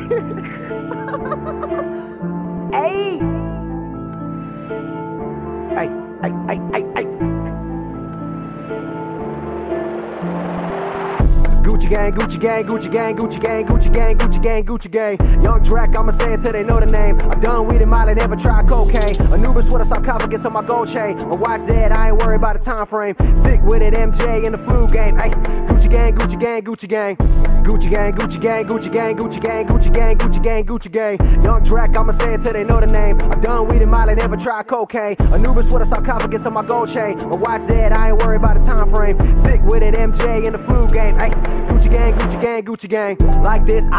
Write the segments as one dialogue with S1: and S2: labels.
S1: Hey. Hey. Gucci gang, Gucci gang, Gucci gang, Gucci gang, Gucci gang, Gucci gang, Gucci gang. Young Drac, I'ma say it till they know the name. I've done weed and Molly, never tried cocaine. Anubis with a sarcophagus on my gold chain. My watch dead, I ain't worried about the time frame. Sick with it, MJ in the flu game. Hey, Gucci gang, Gucci gang, Gucci gang. Gucci gang, Gucci gang, Gucci gang, Gucci gang, Gucci gang, Gucci gang, Gucci gang. Young Drac, I'ma say it till they know the name. I've done weed and Molly, never tried cocaine. Anubis with a sarcophagus on my gold chain. My watch dead, I ain't worried about the time frame. Sick with it, MJ in the flu game. Hey, Gucci gang, Gucci gang, Gucci gang. Like this,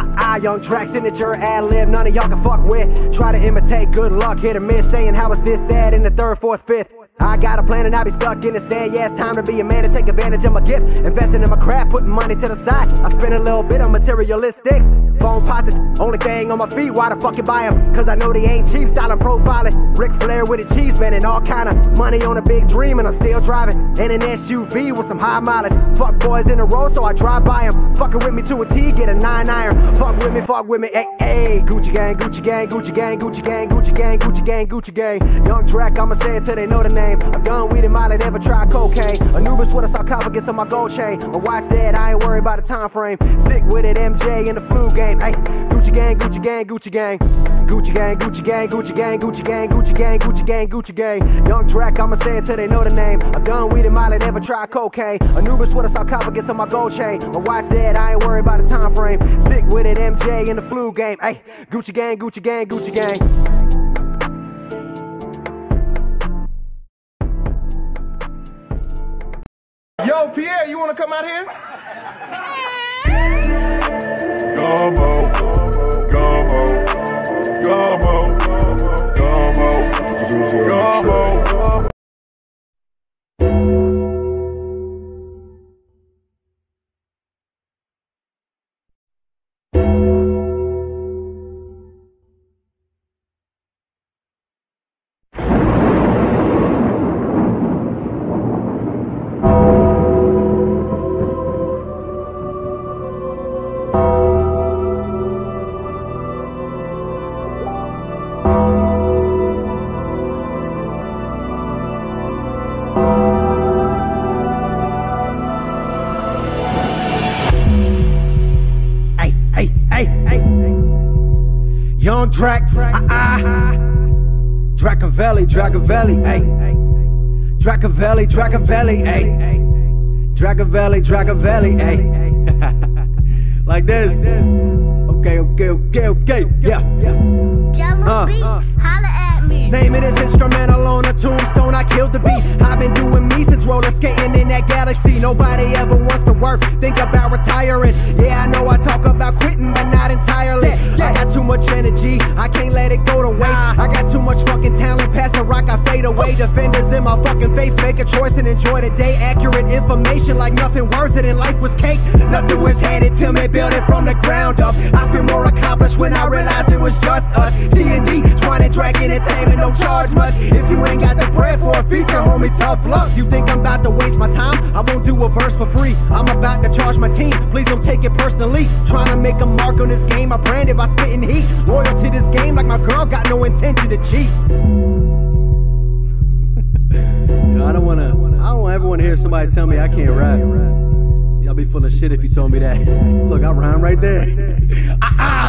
S1: Young Drac, signature ad-lib, none of y'all can fuck with. Try to imitate, good luck, hit or miss, saying how is this, that, in the third, fourth, fifth. I got a plan and I be stuck in the sand. Yeah, it's time to be a man and take advantage of my gift. Investing in my craft, putting money to the side. I spend a little bit on materialistics. Phone pots, only thing on my feet. Why the fuck you buy them? Cause I know they ain't cheap. Styling, profiling. Ric Flair with a cheese man and all kind of money on a big dream. And I'm still driving in an SUV with some high mileage. Fuck boys in a row, so I drive by them. Fucking with me to a T, get a 9-iron. Fuck with me, hey. Gucci gang, Gucci gang, Gucci gang, Gucci gang, Gucci gang, Gucci gang, Gucci gang. Young Drac, I'ma say it till they know the name. I've done weed and Molly, never tried cocaine. Anubis with a sarcophagus on my gold chain. My watch dead, I ain't worried about the time frame. Sick with it, MJ in the flu game. Hey, Gucci gang, Gucci gang, Gucci gang. Gucci gang, Gucci gang, Gucci gang, Gucci gang, Gucci gang, Gucci gang, Gucci gang. Young Drac, I'ma say it till they know the name. I've done weed and Molly, never tried cocaine. Anubis with a sarcophagus on my gold chain. My watch dead, I ain't worried about the time frame. Sick with it, MJ in the flu game. Hey, Gucci gang, Gucci gang, Gucci gang.
S2: Yo, Pierre, you wanna come out here?
S3: Gumbo, gumbo, gumbo, gumbo, gumbo.
S1: Young Drac, Dracavelli, ayy. Dracavelli, ayy. Dracavelli, ayy. Like this. Okay, yeah.
S4: Jello Beats, holla at me.
S1: Name of this instrumental on a tombstone, I killed the beat. I've been doing me since roller skating in that galaxy. Nobody ever wants to work, think about retiring. Yeah, I know I talk about quitting, but not entirely. I got too much energy, I can't let it go to waste. I got too much fucking talent, pass the rock, I fade away. Defenders in my fucking face, make a choice and enjoy the day. Accurate information like nothing worth it and life was cake. Nothing was handed to me, built it from the ground up. I feel more accomplished when I realize it was just us. D&D, trying to drag entertainment, don't charge much. If you ain't got the bread for a feature, homie, tough luck. You think I'm about to waste my time? I won't do a verse for free. I'm about to charge my team, please don't take it personally. Trying to make a mark on this game, I branded by spitting heat. Loyal to this game like my girl, got no intention to cheat. I don't ever want to hear somebody tell me I can't rap. Y'all be full of shit if you told me that. Look, I rhyme right there.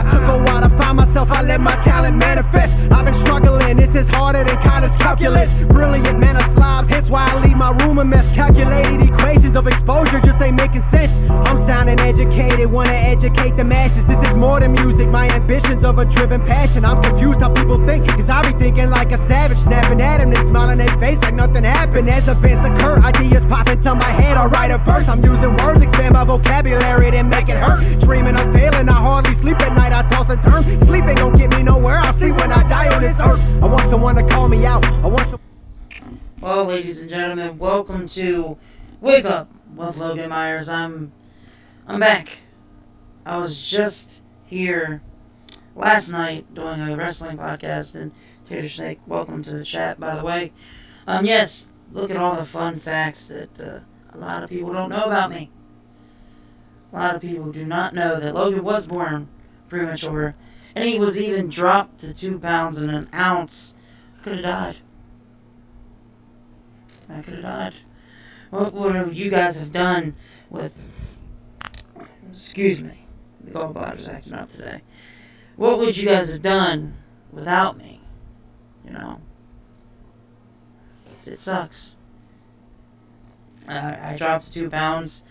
S1: Took a while to find myself, I let my talent manifest. I've been struggling, this is harder than college calculus. Brilliant man of slobs, hence why I leave my room a mess. Calculated equations of exposure just ain't making sense. I'm sounding educated, wanna educate the masses. This is more than music, my ambitions of a driven passion. I'm confused how people think, cause I be thinking like a savage. Snapping at them and smiling their face like nothing happened. As events occur, ideas pop into my head, I write a verse. I'm using words, expand my vocabulary, then make it hurt. Dreaming of failing, I hardly sleep at night, I toss and turn. Sleep ain't gon' get me nowhere, I'll sleep when I die on this earth. I want someone to call me out,
S5: Well, ladies and gentlemen, welcome to Wake Up with Logan Myers. I'm back. I was just here last night doing a wrestling podcast, and Tater Snake, welcome to the chat, by the way. Yes, look at all the fun facts that a lot of people don't know about me. A lot of people do not know that Logan was born premature, and he was even dropped to 2 pounds and an ounce, I could have died. I could have died. What would you guys have done with, excuse me, the gallbladder's acting up today. What would you guys have done without me? You know? It sucks. I dropped to 2 pounds,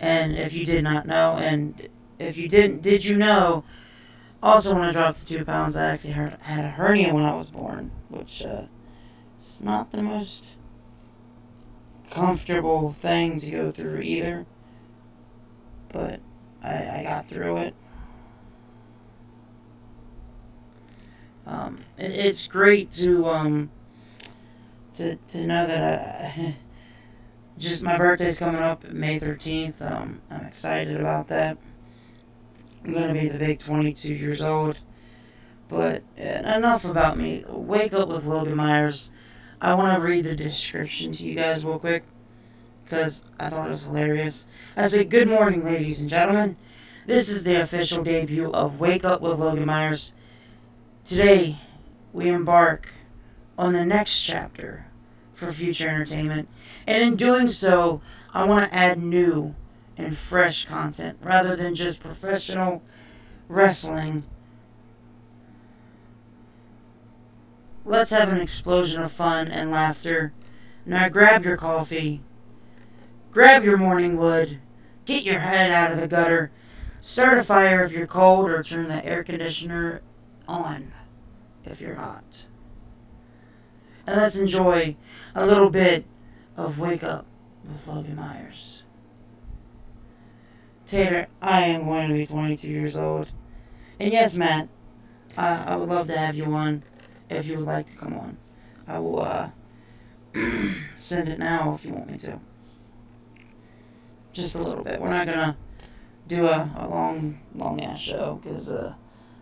S5: and if you did not know, and if you didn't, did you know, also when I dropped to 2 pounds, I actually had a hernia when I was born, which is not the most comfortable thing to go through either, but I got through it. It's great to know that just my birthday's coming up May 13th. I'm excited about that. I'm gonna be the big 22 years old. But enough about me. Wake Up with Logan Myers. I want to read the description to you guys real quick, because I thought it was hilarious. I said, good morning, ladies and gentlemen. This is the official debut of Wake Up with Logan Myers. Today, we embark on the next chapter for future entertainment. And in doing so, I want to add new and fresh content rather than just professional wrestling. Let's have an explosion of fun and laughter. Now grab your coffee, grab your morning wood, get your head out of the gutter, start a fire if you're cold, or turn the air conditioner on if you're hot. And let's enjoy a little bit of Wake Up with Logan Myers. Tater, I am going to be 22 years old. And yes, Matt, I would love to have you on if you would like to come on. I will send it now if you want me to. Just a little bit. We're not going to do a long-ass show, because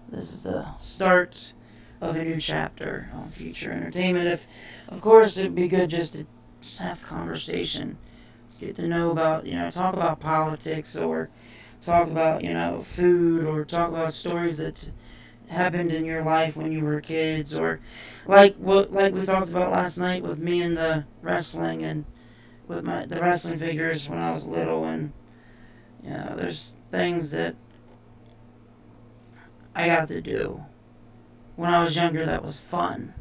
S5: this is the start of a new chapter on future entertainment. If, of course, it'd be good just to have conversation, get to know about, talk about politics, or talk about, food, or talk about stories that happened in your life when you were kids, or like we talked about last night with me and the wrestling, and with the wrestling figures when I was little. And there's things that I got to do when I was younger that was fun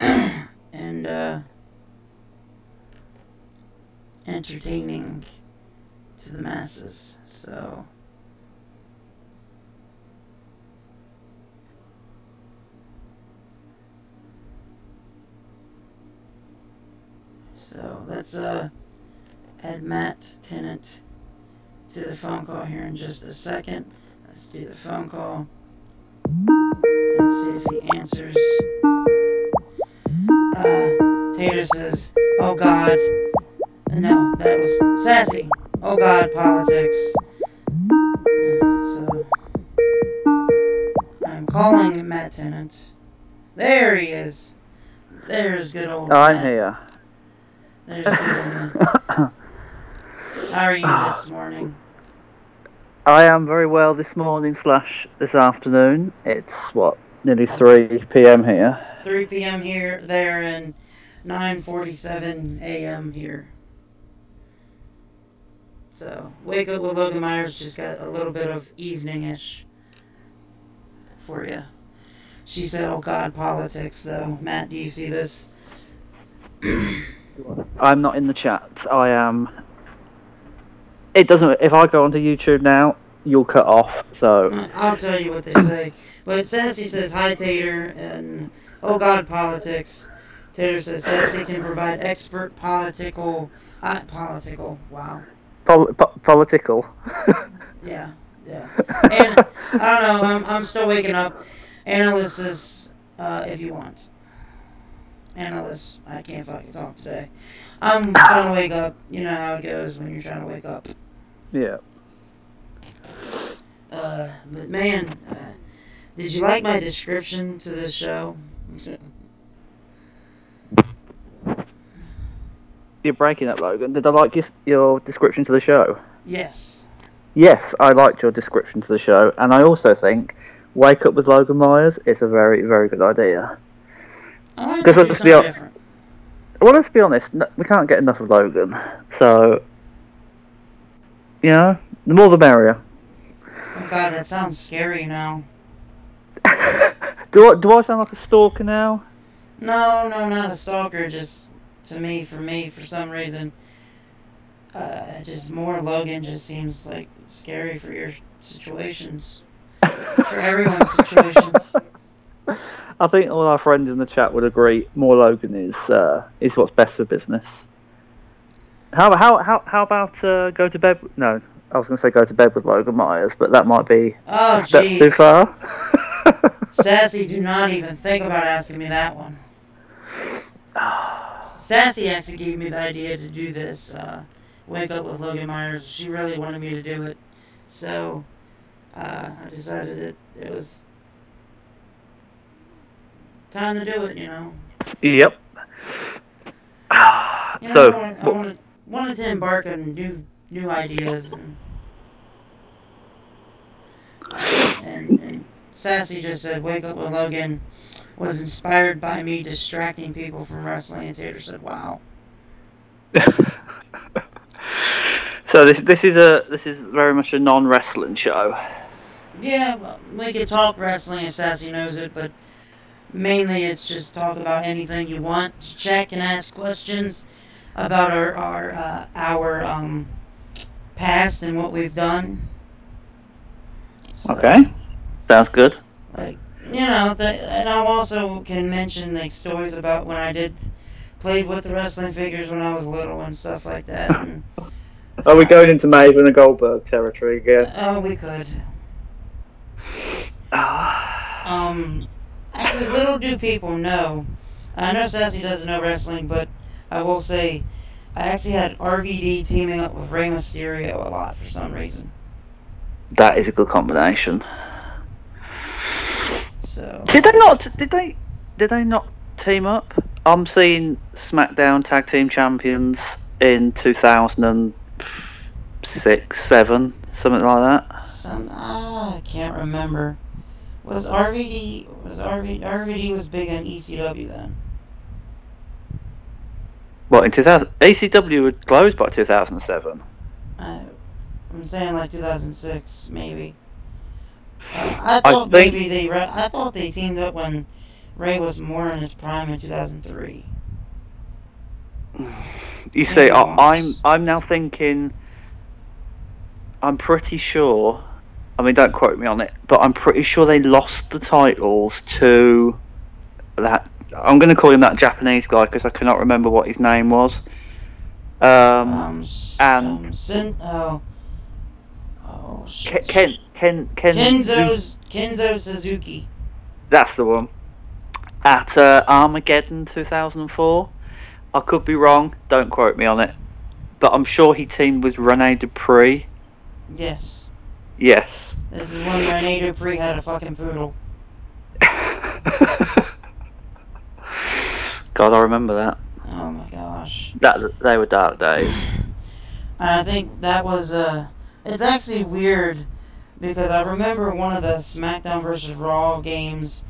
S5: and entertaining to the masses. So let's add Matt Tennant to the phone call here in just a second. Let's do the phone call. Let's see if he answers. Tater says, oh God. No, that was Sassy. Oh God, politics. So, I'm calling Matt Tennant. There he is. There's good old
S6: I'm
S5: Matt.
S6: here.
S5: There's good old Matt. How are you this morning?
S6: I am very well this morning / this afternoon. It's, nearly 3 p.m. here.
S5: 3 p.m. here, there, and 9:47 a.m. here. So, Wake Up with Logan Myers just got a little bit of evening-ish for you. She said, oh God, politics, though. Matt, do you see this?
S6: I'm not in the chat. I am... It doesn't... If I go onto YouTube now, you'll cut off, so...
S5: I'll tell you what they say. But Sassy says, hi, Tater, and oh God, politics. Tater says, Sassy can provide expert political... wow.
S6: Political.
S5: Yeah. And, I don't know, I'm still waking up. Analysis, if you want. Analyst, I can't fucking talk today. I'm trying to wake up. You know how it goes when you're trying to wake up.
S6: Yeah.
S5: But man, did you like my description to this show?
S6: You're breaking up, Logan. Did I like your description to the show?
S5: Yes.
S6: yes, I liked your description to the show, and I also think Wake Up with Logan Myers is a very, very good idea.
S5: Because let's be different.
S6: Well, let's be honest, we can't get enough of Logan, so the more the merrier.
S5: Oh God, that sounds scary now.
S6: Do I sound like a stalker now?
S5: No, not a stalker. Just for me, for some reason, just more Logan just seems like scary for your situations, for everyone's situations.
S6: I think all our friends in the chat would agree. More Logan is what's best for business. How about go to bed? No, I was going to say go to bed with Logan Myers, but that might be a step too far.
S5: Sassy, do not even think about asking me that one. Sassy actually gave me the idea to do this, Wake Up with Logan Myers. She really wanted me to do it. So, I decided that it was time to do it,
S6: Yep.
S5: I wanted to embark on new ideas. And Sassy just said, Wake Up with Logan was inspired by me distracting people from wrestling, and Tater said, wow.
S6: So this is very much a non-wrestling show.
S5: Yeah, we could talk wrestling if Sassy knows it, but mainly it's just talk about anything you want to check and ask questions about our past and what we've done. So,
S6: okay, sounds good.
S5: Like, and I also can mention like stories about when I played with the wrestling figures when I was little and stuff like that. And,
S6: are we going into Maven and Goldberg territory again?
S5: Oh, we could. Actually, little do people know. I know Sassy doesn't know wrestling, but I will say I actually had RVD teaming up with Rey Mysterio a lot for some reason.
S6: That is a good combination.
S5: So
S6: did they not team up? I'm seeing SmackDown Tag Team Champions in 2006, 7, something like that.
S5: I can't remember. RVD was big on ECW then?
S6: What, in 2000? ECW was closed by 2007.
S5: I'm saying like 2006, maybe. I thought they teamed up when Ray was more in his prime in 2003.
S6: You see, I'm now thinking. I'm pretty sure. I mean, don't quote me on it, but I'm pretty sure they lost the titles to that. I'm going to call him that Japanese guy because I cannot remember what his name was.
S5: Kenzo Suzuki.
S6: That's the one. At Armageddon 2004. I could be wrong. Don't quote me on it. But I'm sure he teamed with Rene Dupree.
S5: Yes.
S6: Yes.
S5: This is when Rene Dupree had a fucking poodle.
S6: God, I remember that.
S5: Oh my gosh.
S6: They were dark days.
S5: And I think that was it's actually weird because I remember one of the SmackDown vs. Raw games.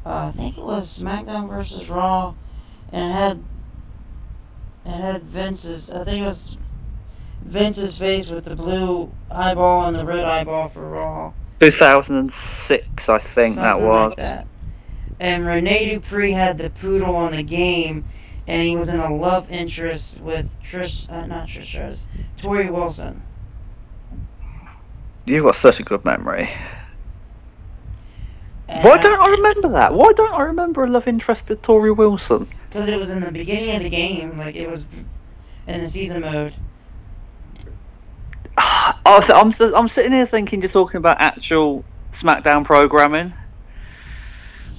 S5: I think it was SmackDown vs. Raw, and it had Vince's. I think it was Vince's face with the blue eyeball and the red eyeball for Raw.
S6: 2006, I think that was.
S5: Like that. And Rene Dupree had the poodle on the game, and he was in a love interest with Tori Wilson.
S6: You've got such a good memory. Why don't I remember that? Why don't I remember a love interest with Tori Wilson?
S5: Because it was in the beginning of the game, like it was in the season mode.
S6: I'm sitting here thinking you're talking about actual SmackDown programming.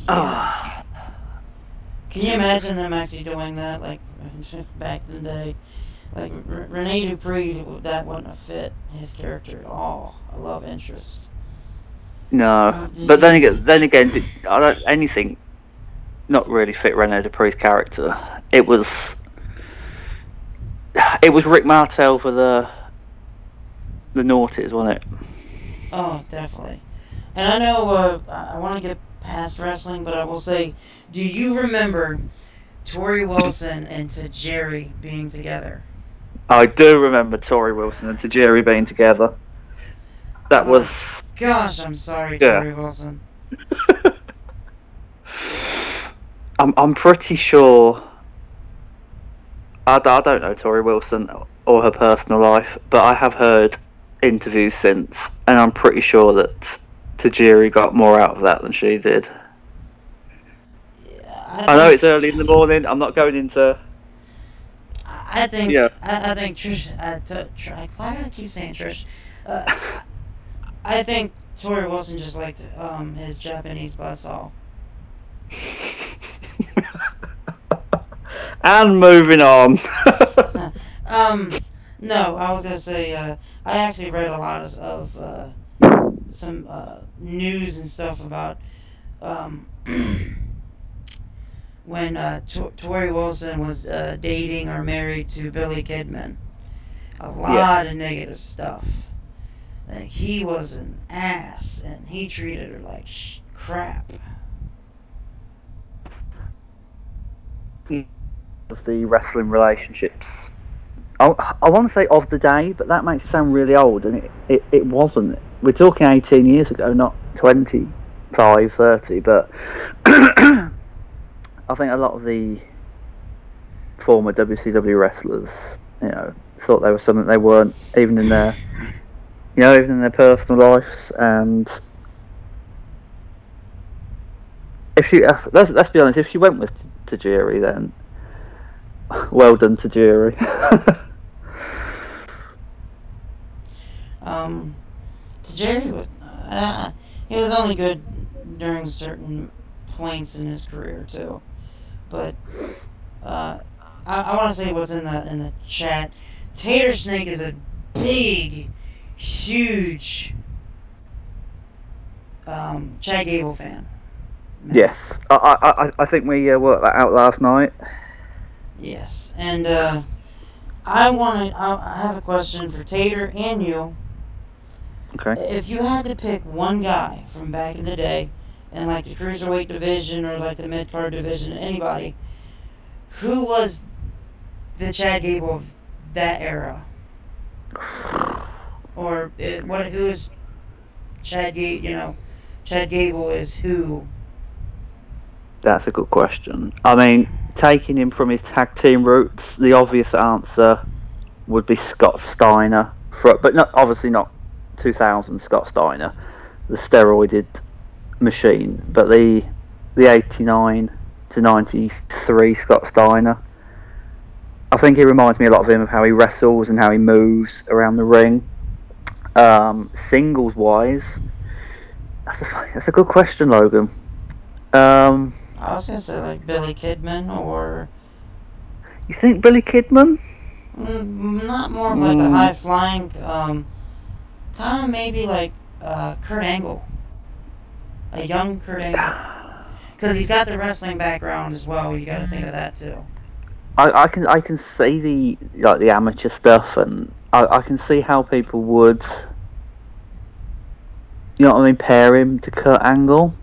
S5: Yeah. Can you imagine them actually doing that, like back in the day? Like Rene Dupree, that wouldn't have fit his character at all. A love interest.
S6: No, but then again, anything not really fit Rene Dupree's character. It was Rick Martel for the the noughties, wasn't it?
S5: Oh, definitely. And I know I want to get past wrestling, but I will say, do you remember Tori Wilson and Tajiri being together?
S6: I do remember Tori Wilson and Tajiri being together. That was...
S5: Gosh, I'm sorry,
S6: Yeah.
S5: Tori Wilson.
S6: I'm pretty sure... I don't know Tori Wilson or her personal life, but I have heard interviews since, and I'm pretty sure that Tajiri got more out of that than she did. I know it's early in the morning. I'm not going into...
S5: I think
S6: Yeah.
S5: I think Trish. Why do I keep saying Trish? I think Tori Wilson just liked his Japanese buzzsaw.
S6: And moving on.
S5: No, I was gonna say I actually read a lot of some news and stuff about when Tori Wilson was dating or married to Billy Kidman. A lot of negative stuff. Like, he was an ass, and he treated her like crap.
S6: Of the wrestling relationships. I want to say of the day, but that makes it sound really old, and it wasn't. We're talking 18 years ago, not 25, 30, but I think a lot of the former WCW wrestlers, thought they were something they weren't, even in their personal lives. And if she, let's be honest, if she went with Tajiri, then well done, Tajiri.
S5: Tajiri was he was only good during certain points in his career too, but I want to say what's in the chat. Tater Snake is a big, huge Chad Gable fan.
S6: Yes, I think we worked that out last night.
S5: Yes, and I have a question for Tater and you.
S6: Okay.
S5: If you had to pick one guy from back in the day, in like the cruiserweight division or like the mid card division, anybody, who was the Chad Gable of that era? Or who is Chad Gable? Chad Gable is who?
S6: That's a good question. I mean, taking him from his tag team roots, the obvious answer would be Scott Steiner, but obviously not 2000 Scott Steiner, the steroided machine, but the 89 to 93 Scott Steiner. I think he reminds me a lot of him, of how he wrestles and how he moves around the ring. Singles wise, that's a good question, Logan.
S5: I was gonna say like Billy Kidman, or
S6: you think Billy Kidman?
S5: Not more of like a high flying, kind of maybe like Kurt Angle, a young Kurt Angle, because he's got the wrestling background as well. You got to think of that too.
S6: I can see the amateur stuff, and I can see how people would, pair him to Kurt Angle.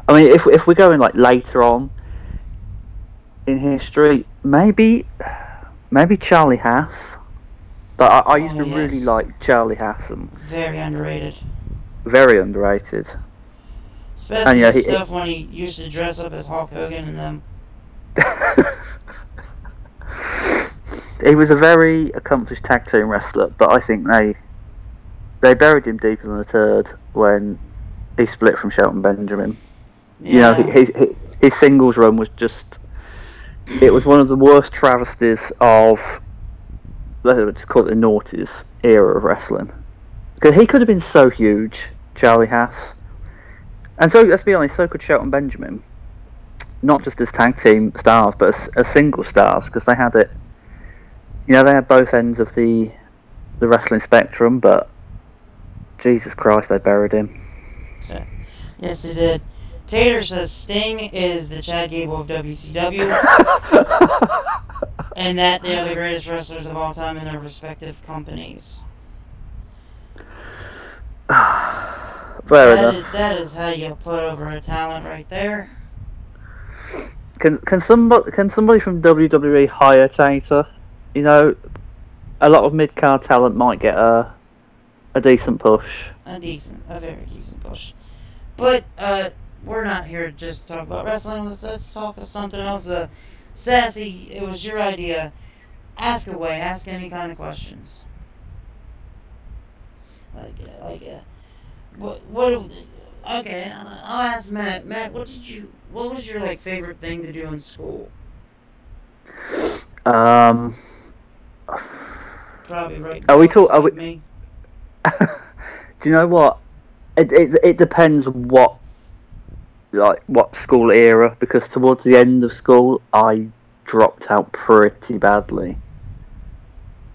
S6: I mean, if we're going like later on in history, maybe Charlie Haas. But I used to really like Charlie Haas.
S5: Very underrated.
S6: Very underrated.
S5: Especially the stuff when he used to dress up as Hulk Hogan and them.
S6: He was a very accomplished tag team wrestler, but I think they buried him deeper than a turd when he split from Shelton Benjamin.
S5: Yeah.
S6: His singles run was it was one of the worst travesties of, let's call it the noughties era of wrestling. Because he could have been so huge, Charlie Haas. And so, let's be honest, so could Shelton Benjamin. Not just as tag team stars, but as single stars, because they had it. They had both ends of the wrestling spectrum, but Jesus Christ, they buried him.
S5: Yes, they did. Tater says Sting is the Chad Gable of WCW, and that they are the greatest wrestlers of all time in their respective companies.
S6: Fair enough.
S5: That is how you put over a talent right there.
S6: Can somebody from WWE hire Tater? You know, a lot of mid-card talent might get a decent push.
S5: A very decent push. But we're not here just to talk about wrestling. Let's talk of something else. Sassy, it was your idea. Ask away. Ask any kind of questions. Okay, I'll ask Matt. Matt, what was your favorite thing to do in school? Probably right.
S6: Are we me. Do you know what? It depends what school era, because towards the end of school I dropped out pretty badly.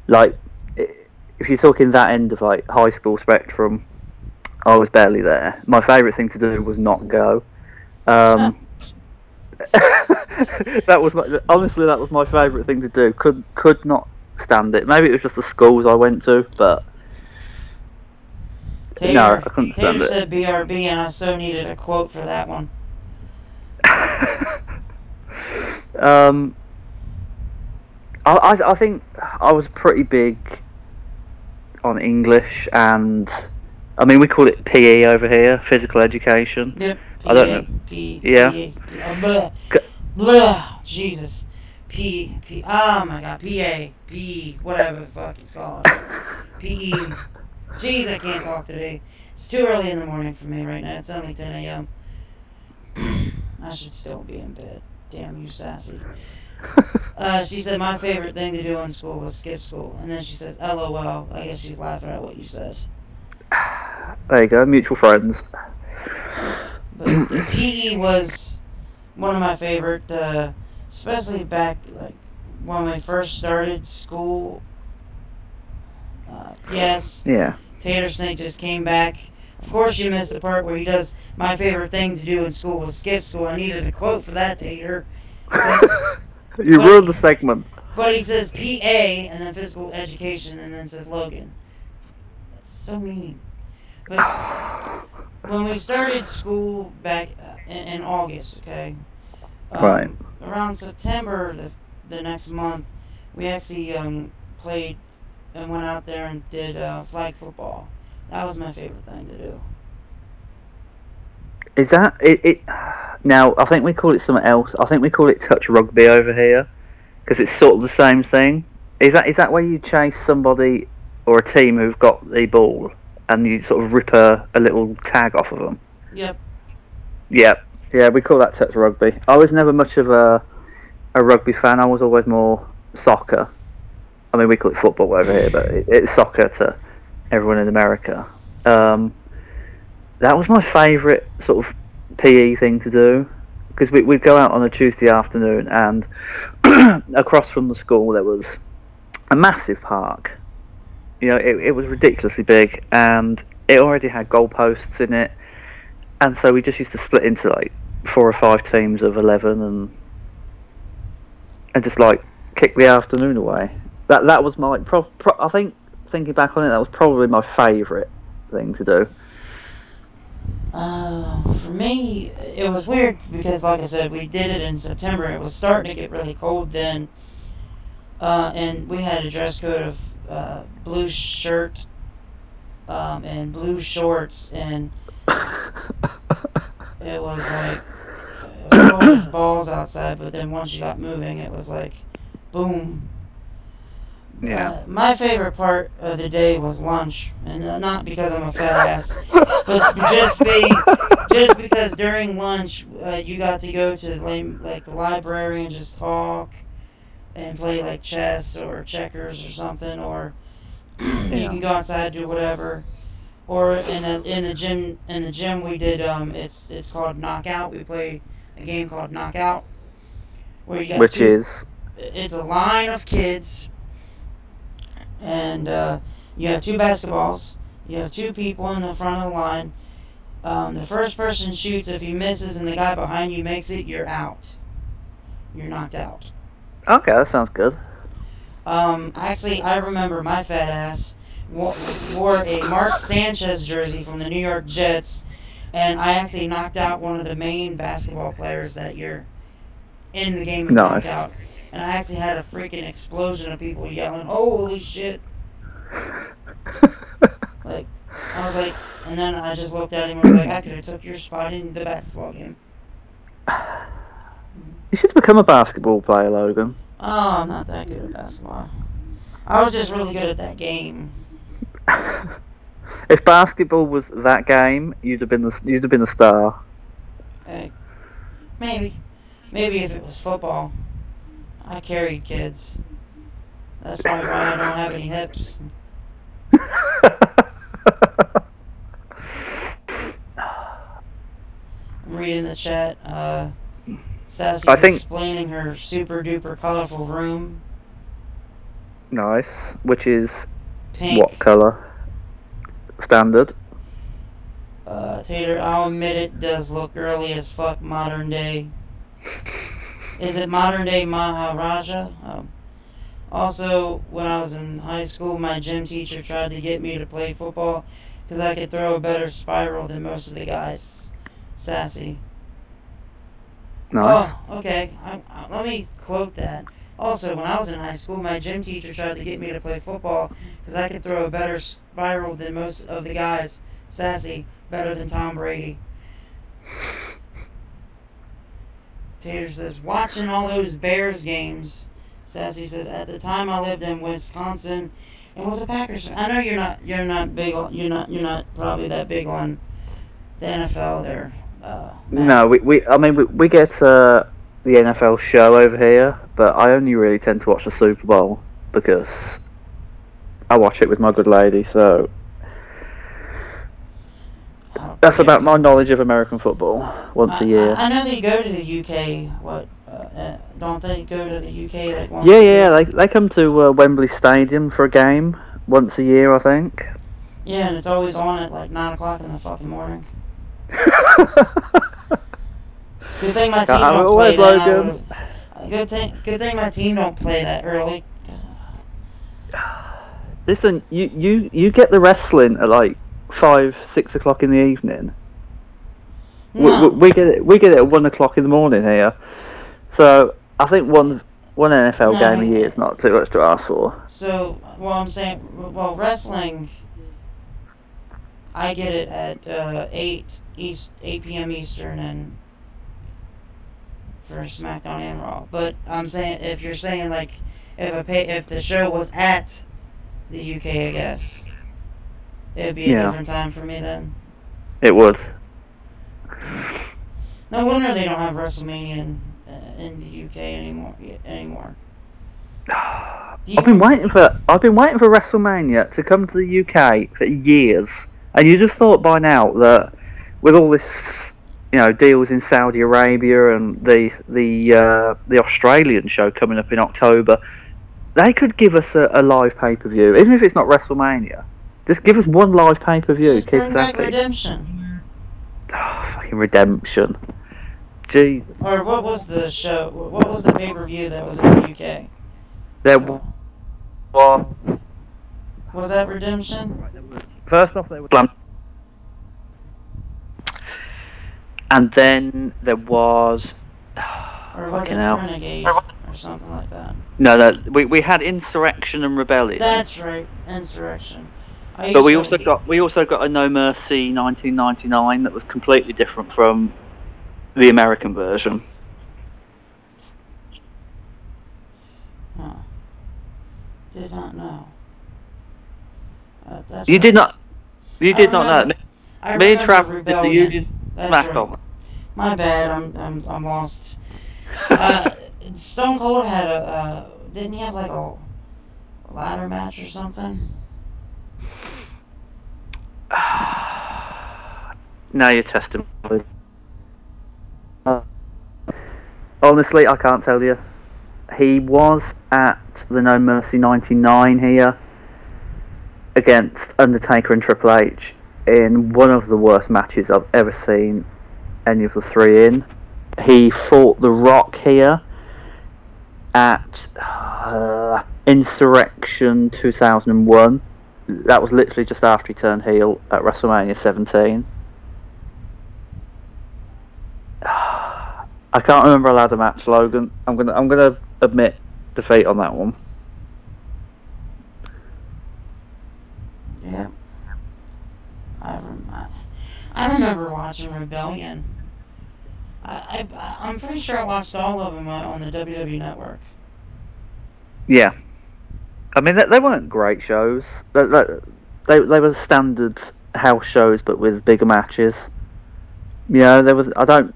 S6: Like, if you're talking that end of high school spectrum, I was barely there. My favourite thing to do was not go. That was honestly that was my favourite thing to do. Could not stand it. Maybe it was just the schools I went to, but
S5: Tater,
S6: no, I couldn't stand
S5: Tater
S6: it.
S5: said BRB, and I so needed a quote for that one.
S6: I think I was pretty big on English, and I mean we call it PE over here, physical education.
S5: Yep.
S6: I don't know. Yeah.
S5: Blah, Jesus. Oh my God. PA. Whatever the fuck it's called. PE. Jeez, I can't talk today. It's too early in the morning for me right now. It's only 10 a.m. I should still be in bed. Damn you, Sassy. She said my favorite thing to do in school was skip school. And then she says, LOL. I guess she's laughing at what you said.
S6: There you go, mutual friends.
S5: But the PE was one of my favorite, especially back when we first started school. Yes.
S6: Yeah.
S5: Tater Snake just came back. Of course you missed the part where he does my favorite thing to do in school was skip school. I needed a quote for that, Tater.
S6: You ruined the segment.
S5: But he says PA and then physical education and then says Logan. That's so mean. But when we started school back in August, okay?
S6: Right.
S5: Around September the next month, we actually played and went out there and did flag football. That was my favorite thing to do.
S6: Is that it? Now, I think we call it something else. I think we call it touch rugby over here, because it's sort of the same thing. Is that where you chase somebody or a team who've got the ball and you sort of rip a little tag off of them?
S5: Yep.
S6: Yep. Yeah, we call that touch rugby. I was never much of a rugby fan. I was always more soccer. I mean, we call it football over here, but it's soccer to everyone in America. That was my favourite sort of PE thing to do, because we'd go out on a Tuesday afternoon, and across from the school there was a massive park. You know, it was ridiculously big, and it already had goalposts in it, and so we just used to split into 4 or 5 teams of 11 and just kick the afternoon away. That was my I think, thinking back on it, that was probably my favourite thing to do.
S5: For me, it was weird because, like I said, we did it in September. It was starting to get really cold then, and we had a dress code of blue shirt and blue shorts, and it was cold as balls outside. But then once you got moving, it was boom.
S6: Yeah.
S5: My favorite part of the day was lunch, and not because I'm a fat ass, but just because during lunch you got to go to the library and just talk and play chess or checkers or something, or you can go outside, do whatever, or in the gym we did it's called Knockout. We play a game called Knockout, where you got it's a line of kids. And you have 2 basketballs. You have 2 people in the front of the line. The first person shoots. If he misses and the guy behind you makes it, you're out. You're knocked out.
S6: Okay, that sounds good.
S5: Actually, I remember my fat ass wore a Mark Sanchez jersey from the New York Jets, and I actually knocked out one of the main basketball players that year in the game of knockout. And I actually had a freaking explosion of people yelling, "Holy shit!" Like, I was like, and then I just looked at him and was like, I could have took your spot in the basketball game.
S6: You should become a basketball player, Logan.
S5: Oh, I'm not that good at basketball. I was just really good at that game.
S6: If basketball was that game, you'd have been the star.
S5: Maybe if it was football, I carried kids. That's probably why I don't have any hips. I'm reading the chat. Sassy's explaining her super duper colorful room.
S6: Nice. Which is
S5: pink.
S6: What colour? Standard.
S5: Tater, I'll admit it does look girly as fuck modern day. Is it modern day Maharaja? Also, when I was in high school, my gym teacher tried to get me to play football because I could throw a better spiral than most of the guys. Sassy.
S6: Nice.
S5: Oh, okay. Let me quote that. Also, when I was in high school, my gym teacher tried to get me to play football because I could throw a better spiral than most of the guys. Sassy. Better than Tom Brady. Tater says, watching all those Bears games. Sassy says, at the time I lived in Wisconsin and was a Packers fan. I know you're not probably that big on the NFL there.
S6: No, we get the NFL show over here, but I only really tend to watch the Super Bowl because I watch it with my good lady, so that's about my knowledge of American football once a year.
S5: I know they go to the UK. Don't they go to the UK like once a year?
S6: Yeah, they come to Wembley Stadium for a game once a year, I think.
S5: Yeah, and it's always on at like 9 o'clock in the fucking morning. Good thing my team don't play that. Good thing my team don't play that early.
S6: Listen, you get the wrestling at like 5-6 o'clock in the evening.
S5: No.
S6: We get it at 1 o'clock in the morning here. So I think one NFL game a year is not too much to ask for.
S5: So I'm saying, wrestling, I get it at 8 p.m. Eastern and for SmackDown and Raw. But I'm saying, if you're saying like if the show was at the UK, I guess it'd be a different time for me then.
S6: It would.
S5: No wonder they don't have WrestleMania in the UK anymore.
S6: I've been waiting for WrestleMania to come to the UK for years, and you just thought by now that with all this, deals in Saudi Arabia and the Australian show coming up in October, they could give us a live pay-per-view, even if it's not WrestleMania. Just give us one live pay-per-view.
S5: Keep us happy. Redemption.
S6: Oh, fucking Redemption. Gee.
S5: Or what was the show? What was the pay-per-view that was in the UK?
S6: There was.
S5: Was that Redemption?
S6: First off, there was Slam. And then there was.
S5: Or was it Renegade? Or something like that?
S6: No, we had Insurrection and Rebellion.
S5: That's right, Insurrection.
S6: But we also got a No Mercy 1999 that was completely different from the American version.
S5: Huh. Did not know.
S6: You did not. You did not know. Me and Trav did the Union smack on.
S5: My bad. I'm lost. Stone Cold had didn't he have like a ladder match or something?
S6: Now you're testing me. Honestly, I can't tell you. He was at the No Mercy 99 here against Undertaker and Triple H in one of the worst matches I've ever seen any of the three in. He fought The Rock here at Insurrection 2001 that was literally just after he turned heel at WrestleMania 17. I can't remember a ladder match, Logan. I'm gonna admit defeat on that one.
S5: Yeah. I remember watching Rebellion. I'm pretty sure I watched all of them on the WWE Network.
S6: Yeah. I mean, they weren't great shows. They were standard house shows, but with bigger matches. There was. I don't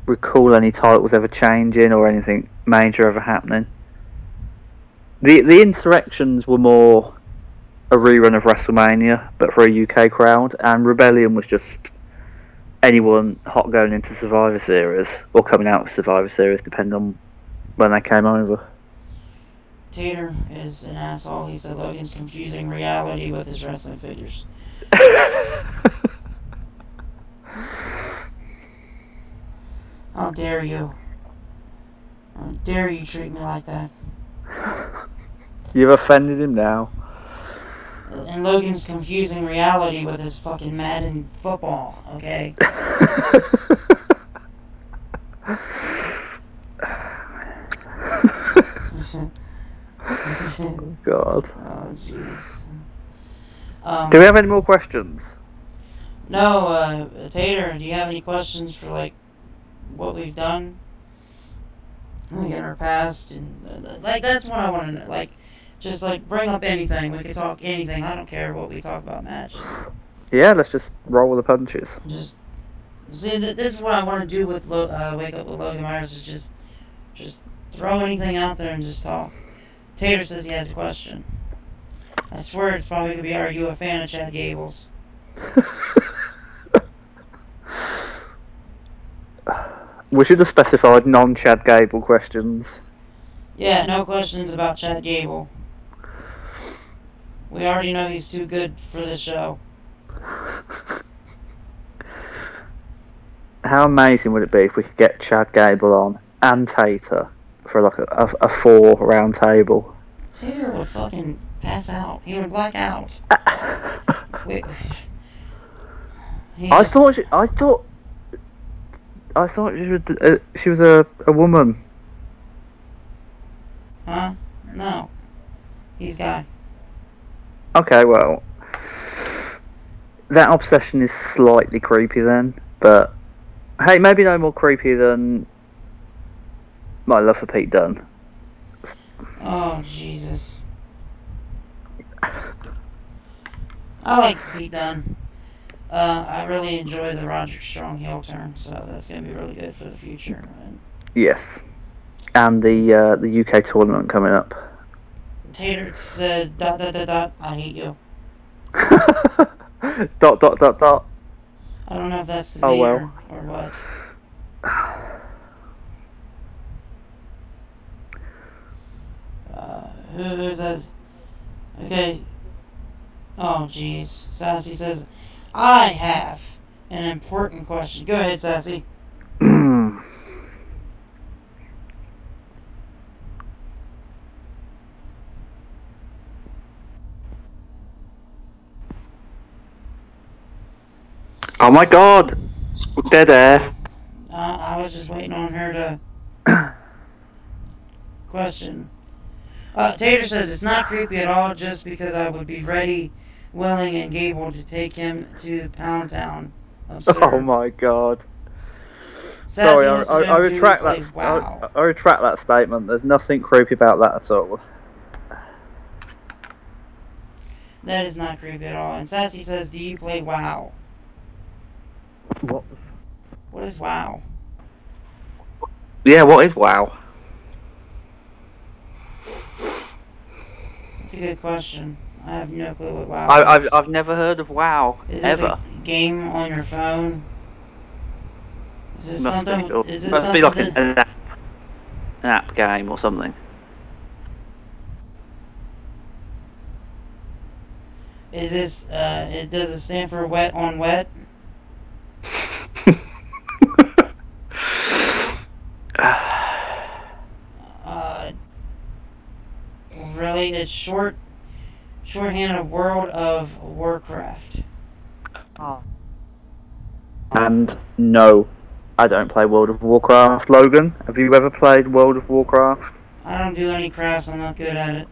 S6: recall any titles ever changing or anything major ever happening. The Insurrections were more a rerun of WrestleMania, but for a UK crowd, and Rebellion was just anyone hot going into Survivor Series or coming out of Survivor Series, depending on when they came over.
S5: Tater is an asshole. He said Logan's confusing reality with his wrestling figures. How dare you? How dare you treat me like that?
S6: You've offended him now.
S5: And Logan's confusing reality with his fucking Madden football, okay?
S6: God.
S5: Oh, jeez.
S6: Do we have any more questions?
S5: No, Tater, do you have any questions for, like, what we've done? Like, in our past? And, like, that's what I want to know. Like, just, like, bring up anything. We can talk anything. I don't care what we talk about matches.
S6: Yeah, let's just roll with the punches.
S5: Just, see, this is what I want to do with Wake Up with Logan Myers, is just throw anything out there and just talk. Tater says he has a question. I swear it's probably going to be, are you a fan of Chad Gable's?
S6: We should have specified non-Chad Gable questions.
S5: Yeah, no questions about Chad Gable. We already know he's too good for this show.
S6: How amazing would it be if we could get Chad Gable on and Tater for like a 4-round table?
S5: Tater would fucking pass out. He would black out.
S6: I thought she was a woman.
S5: Huh? No. He's guy.
S6: Okay, well, that obsession is slightly creepy then, but hey, maybe no more creepy than my love for Pete Dunne.
S5: Oh, Jesus. I like Pete Dunne. I really enjoy the Roger Strong heel turn, so that's going to be really good for the future. And
S6: yes. And the UK tournament coming up.
S5: Tater said, ... I hate you. ...
S6: I
S5: don't know if that's the
S6: well.
S5: or what. Who's that? Okay. Oh, jeez. Sassy says, I have an important question. Go ahead, Sassy.
S6: Oh my God! Dead air.
S5: I was just waiting on her to question. Tater says it's not creepy at all, just because I would be ready, willing, and able to take him to Pound Town. Absurd.
S6: Oh my God.
S5: Sassy
S6: Sorry, I retract that.
S5: Wow.
S6: I retract that statement. There's nothing creepy about that at all.
S5: That is not creepy at all. And Sassy says, do you play WoW?
S6: What?
S5: What is WoW?
S6: Yeah, what is WoW?
S5: That's a good question. I have no clue what WoW is.
S6: I've never heard of WoW
S5: Is this
S6: ever.
S5: a game on your phone? Is this
S6: Must
S5: something?
S6: be, or
S5: Is this
S6: must
S5: something
S6: be like
S5: that-
S6: an app game or something.
S5: Is this? Does it stand for wet on wet? Really, it's short shorthand of World of Warcraft.
S6: And no, I don't play World of Warcraft. Logan, have you ever played World of Warcraft?
S5: I don't do any crafts, I'm not good at it.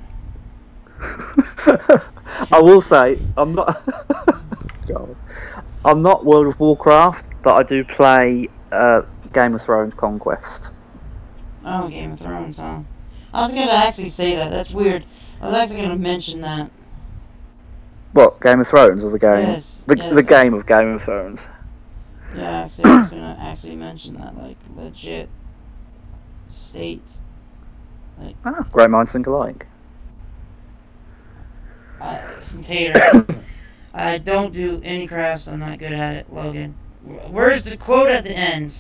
S6: I will say, I'm not... God. I'm not World of Warcraft, but I do play Game of Thrones Conquest.
S5: Oh, Game of Thrones, huh? I was going to actually say that. That's weird. I was actually going to mention that.
S6: What, Game of Thrones or the game?
S5: Yes.
S6: The game of Game of Thrones.
S5: Yeah, actually, I was going to actually mention that. Like, legit. State. Like,
S6: Great minds think alike.
S5: Tater. I don't do any crafts. I'm not good at it, Logan. Where's the quote at the end?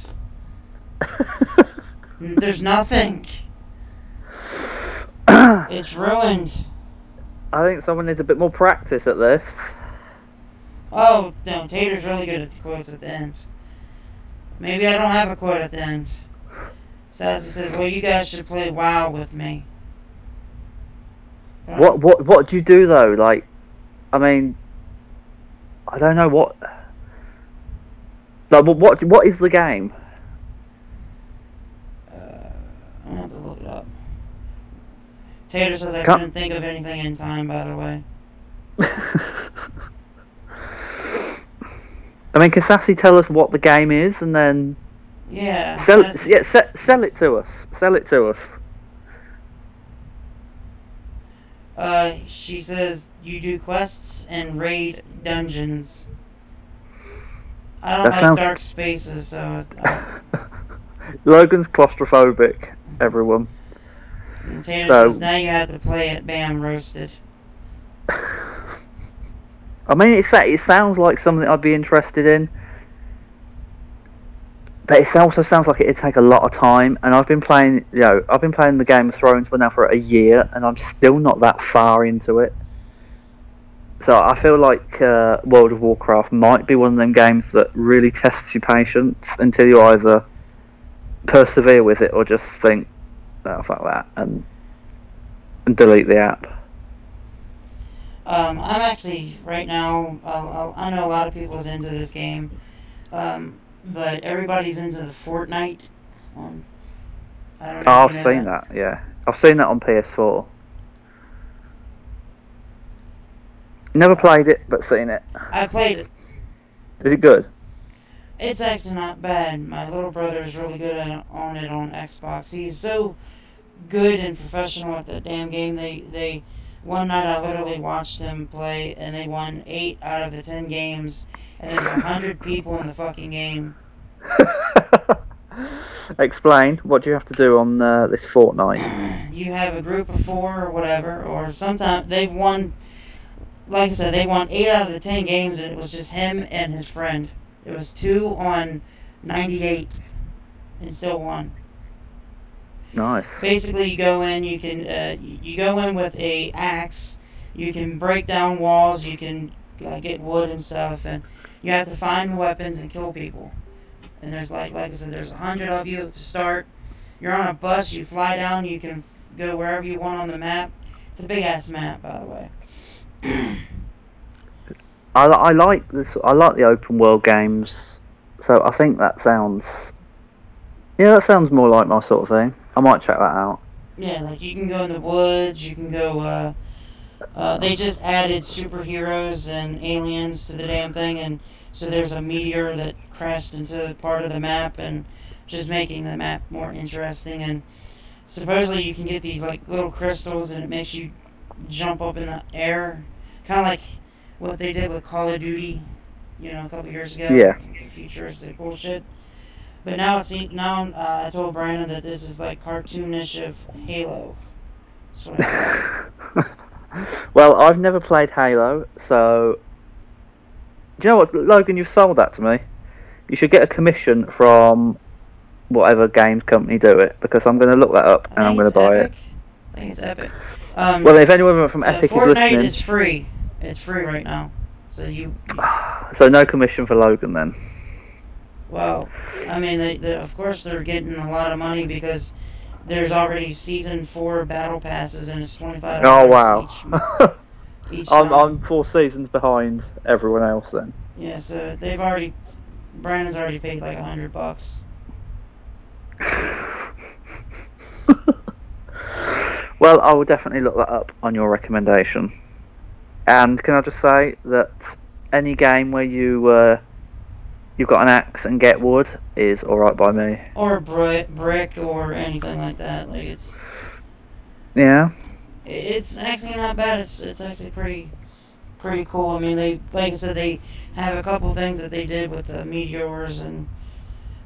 S5: There's nothing. It's ruined.
S6: I think someone needs a bit more practice at this.
S5: Oh, no, Tater's really good at the quotes at the end. Maybe I don't have a quote at the end. Sassy says, well, you guys should play WoW with me.
S6: What do you do though? Like, I mean, I don't know what. Like, what is the game?
S5: I'm gonna have to look it up. Tater says I couldn't think of anything in time, by the way.
S6: I mean, can Sassy tell us what the game is, and then sell it to us. Sell it to us.
S5: She says you do quests and raid dungeons. I don't like dark spaces, so...
S6: Logan's claustrophobic, everyone.
S5: And Taylor says now you have to play it, bam, roasted.
S6: I mean, it sounds like something I'd be interested in. But it also sounds like it'd take a lot of time, and I've been playing the Game of Thrones now for a year, and I'm still not that far into it. So I feel like World of Warcraft might be one of them games that really tests your patience until you either persevere with it or just think, oh, fuck that, and delete the app.
S5: I'm actually, right now, I know a lot of people's into this game, but everybody's into the Fortnite. I don't know
S6: I've seen that, yeah. I've seen that on PS4. Never played it, but seen it.
S5: I played it.
S6: Is it good?
S5: It's actually not bad. My little brother is really good on it on Xbox. He's so good and professional at the damn game. They one night I literally watched him play, and they won 8 out of the 10 games, and there's 100 people in the fucking game.
S6: Explain. What do you have to do on this Fortnite?
S5: You have a group of 4 or whatever, or sometimes they've won. Like I said, they won 8 out of the 10 games, and it was just him and his friend. It was 2 on 98, and still won.
S6: Nice.
S5: Basically, you go in. You can you go in with a axe. You can break down walls. You can get wood and stuff, and you have to find weapons and kill people. And there's like I said, there's 100 of you to start. You're on a bus. You fly down. You can go wherever you want on the map. It's a big ass map, by the way.
S6: I like this. I like the open world games, so I think that sounds. Yeah, that sounds more like my sort of thing. I might check that out.
S5: Yeah, like you can go in the woods. You can go. They just added superheroes and aliens to the damn thing, and so there's a meteor that crashed into part of the map, and just making the map more interesting. And supposedly you can get these like little crystals, and it makes you jump up in the air. Kind of like what they did with Call of Duty, a couple years ago.
S6: Yeah.
S5: Futuristic bullshit. But now I told Brandon that this is like cartoonish of Halo.
S6: Well, I've never played Halo, so do you know what, Logan? You've sold that to me. You should get a commission from whatever games company do it, because I'm going to look that up and I'm going to buy it.
S5: I think it's Epic.
S6: Well, if anyone from Epic is listening...
S5: Fortnite is free. It's free right now.
S6: So no commission for Logan then?
S5: Well, I mean, of course they're getting a lot of money because there's already Season 4 Battle Passes and it's $25
S6: Oh, wow.
S5: each. each time.
S6: I'm 4 seasons behind everyone else then.
S5: Yeah, so Brandon's already paid like $100.
S6: Well, I will definitely look that up on your recommendation. And can I just say that any game where you've got an axe and get wood is alright by me.
S5: Or brick or anything like that. Like
S6: Yeah.
S5: it's actually not bad. It's actually pretty cool. I mean, like I said, they have a couple things that they did with the meteors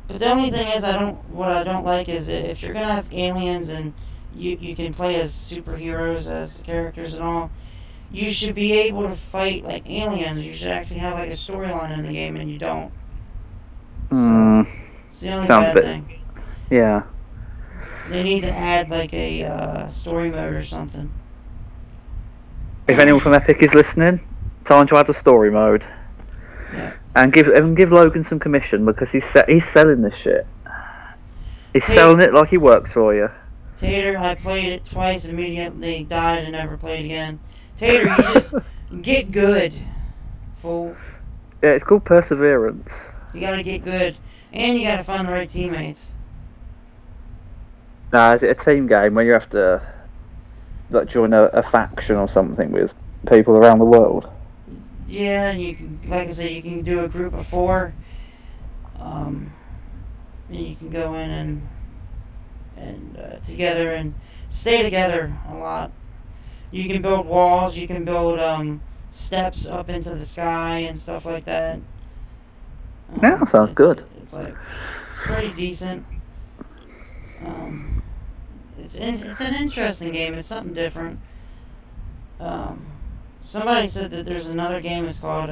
S5: but the only thing is what I don't like is if you're gonna have aliens and you can play as superheroes, as characters and all, you should be able to fight like aliens. You should actually have like a storyline in the game, and you don't. So, it's the only bad thing.
S6: Yeah.
S5: They need to add like a story mode or something.
S6: If anyone from Epic is listening, time to add a story mode.
S5: Yeah.
S6: And give Logan some commission because he's selling this shit. He's selling it like he works for you.
S5: Tater, I played it twice, immediately died, and never played again. Tater, you just get good, fool.
S6: Yeah, it's called perseverance.
S5: You gotta get good, and you gotta find the right teammates.
S6: Nah, is it a team game where you have to like join a faction or something with people around the world?
S5: Yeah, and you can, like I said, you can do a group of 4. And you can go in and together and stay together a lot. You can build walls. You can build steps up into the sky and stuff like that.
S6: Yeah, that sounds good.
S5: It's pretty decent. It's an interesting game. It's something different. Somebody said that there's another game. It's called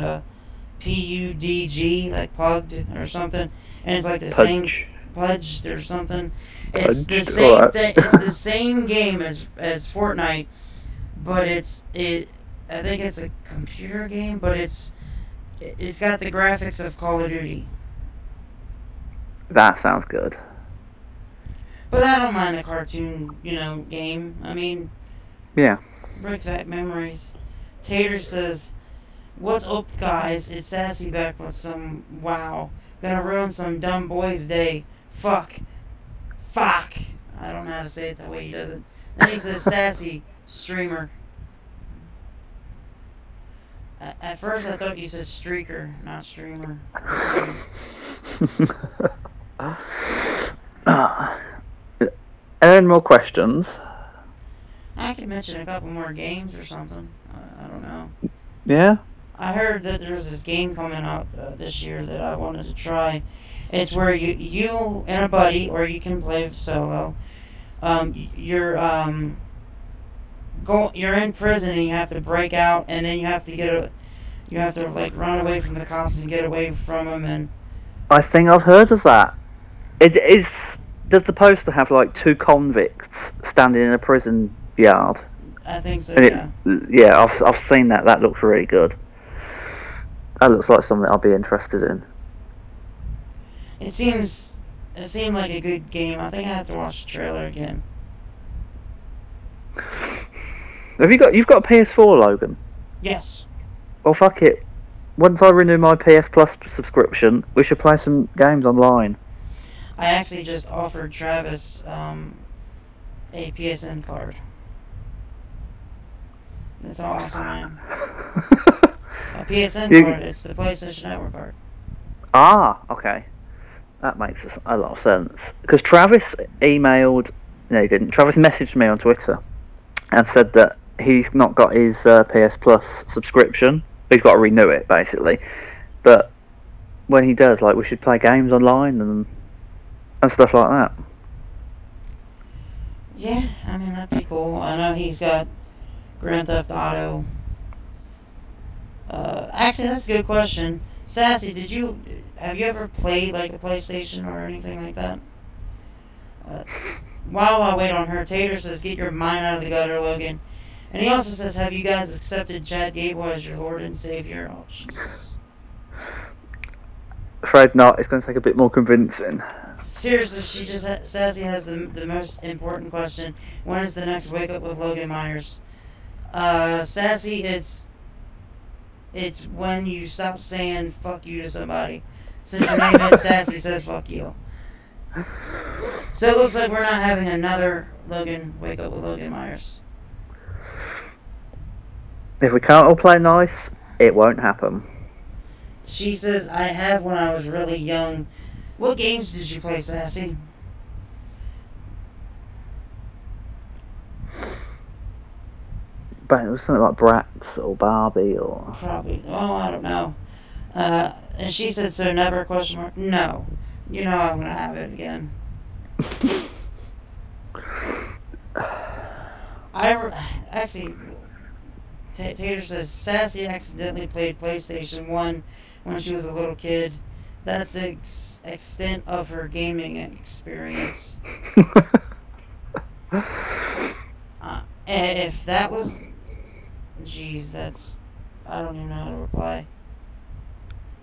S5: PUDG, like Pugged or something, and it's like the same Pudged or something. It's the same thing. It's the same game as Fortnite, but I think it's a computer game, but it's got the graphics of Call of Duty.
S6: That sounds good.
S5: But I don't mind the cartoon, game. I mean,
S6: yeah,
S5: brings back memories. Tater says, "What's up, guys? It's Sassy back with some wow. Gonna ruin some dumb boy's day. Fuck. I don't know how to say it that way he does it. Then he says, Sassy, streamer. At first I thought you said streaker, not streamer.
S6: Any more questions?
S5: I could mention a couple more games or something. I don't know.
S6: Yeah?
S5: I heard that there's this game coming out this year that I wanted to try. It's where you and a buddy, or you can play solo. You're in prison and you have to break out, and then you have to run away from the cops and get away from them. And
S6: I think I've heard of that. Does the poster have like 2 convicts standing in a prison yard?
S5: I think so.
S6: Yeah, I've seen that. That looks really good. That looks like something I'll be interested in.
S5: It seemed like a good game. I think I have to watch the trailer again.
S6: You've got a PS4, Logan?
S5: Yes.
S6: Well, fuck it. Once I renew my PS Plus subscription, we should play some games online.
S5: I actually just offered Travis a PSN card. That's how awesome I am. A PSN card, it's the PlayStation Network card.
S6: Ah, okay. That makes a lot of sense. Because Travis emailed... No, he didn't. Travis messaged me on Twitter and said that he's not got his PS Plus subscription. He's got to renew it, basically. But when he does, we should play games online and stuff like that.
S5: Yeah, I mean, that'd be cool. I know he's got Grand Theft Auto. Actually, that's a good question. Sassy, have you ever played a PlayStation or anything like that? While I wait on her, Tater says, get your mind out of the gutter, Logan. And he also says, have you guys accepted Chad Gable as your Lord and Savior? Oh, Jesus.
S6: Afraid not. It's going to take a bit more convincing.
S5: Seriously, Sassy has the most important question. When is the next Wake Up with Logan Myers? Sassy, it's when you stop saying fuck you to somebody. Since your name is Sassy, says fuck you. So it looks like we're not having another Logan Wake Up with Logan Myers.
S6: If we can't all play nice, it won't happen.
S5: She says, I have when I was really young. What games did you play, Sassy?
S6: But it was something like Bratz or Barbie or...
S5: Probably. Oh, I don't know. And she said, so never, question mark? No. You know I'm going to have it again. Actually, Tater says, Sassy accidentally played PlayStation 1 when she was a little kid. That's the extent of her gaming experience. If that was... Jeez, that's... I don't even know how to reply.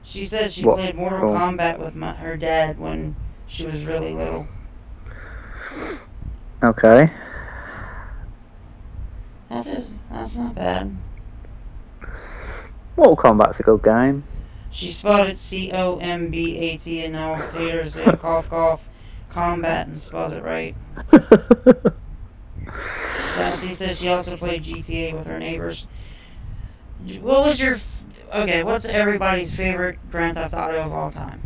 S5: She says she played Mortal Kombat with her dad when she was really little.
S6: Okay.
S5: That's it. That's not bad.
S6: Mortal Kombat's a good game.
S5: She spelled it C-O-M-B-A-T and now Tater said cough cough combat and spells it right. Sassy says she also played GTA with her neighbors. What was your... Okay, what's everybody's favorite Grand Theft Auto of all time?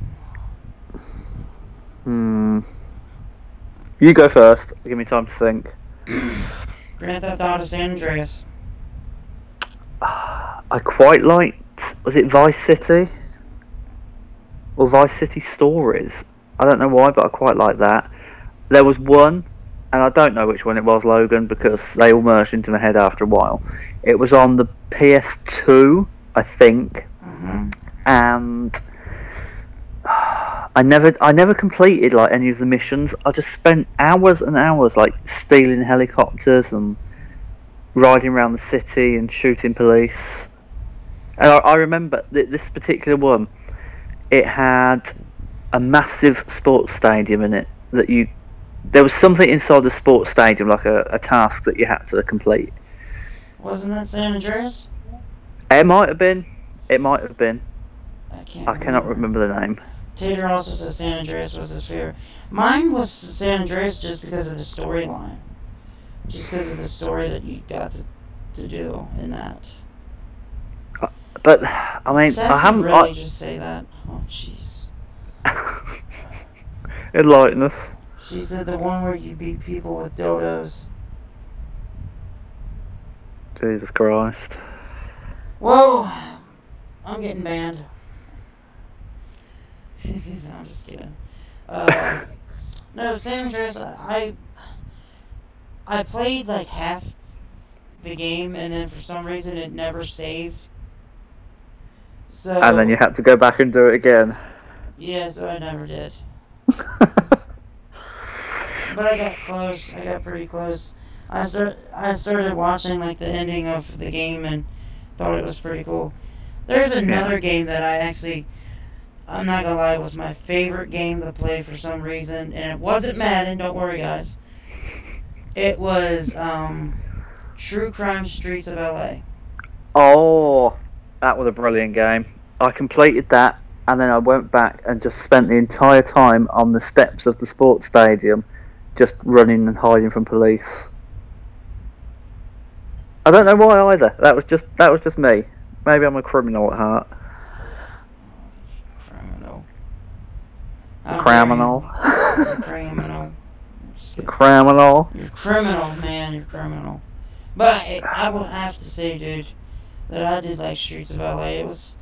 S6: You go first. Give me time to think.
S5: Grand Theft Auto San Andreas.
S6: I quite liked... Was it Vice City? Or Vice City Stories? I don't know why, but I quite like that. There was one, and I don't know which one it was, Logan, because they all merged into my head after a while. It was on the PS2, I think, and I never completed like any of the missions. I just spent hours and hours like stealing helicopters and riding around the city and shooting police. And I remember this particular one. It had a massive sports stadium in it that you. There was something inside the sports stadium, like a task that you had to complete.
S5: Wasn't that San Andreas?
S6: It might have been. It might have been.
S5: I
S6: cannot remember the name.
S5: Tater also says San Andreas was his favorite. Mine was San Andreas just because of the storyline. Just because of the story that you got to do in that.
S6: But, I mean,
S5: Sassy
S6: I haven't...
S5: really just say that? Oh, jeez.
S6: Enlighten us.
S5: She said the one where you beat people with dildos.
S6: Jesus Christ.
S5: Whoa! I'm getting banned. I'm just kidding. No, San Andreas, I played like half the game and then for some reason it never saved. So,
S6: And then you had to go back and do it again.
S5: Yeah, so I never did. But I got close. I got pretty close. I started watching like the ending of the game and thought it was pretty cool. There's another game that I'm not gonna lie, was my favorite game to play for some reason, and it wasn't Madden. Don't worry, guys. It was True Crime Streets of LA.
S6: Oh, that was a brilliant game. I completed that, and then I went back and just spent the entire time on the steps of the sports stadium, just running and hiding from police. I don't know why either. That was just me. Maybe I'm a criminal at heart. Criminal.
S5: Criminal.
S6: Criminal.
S5: You're criminal, man. You're criminal. But I will have to say, dude, that I did like Streets of LA. It was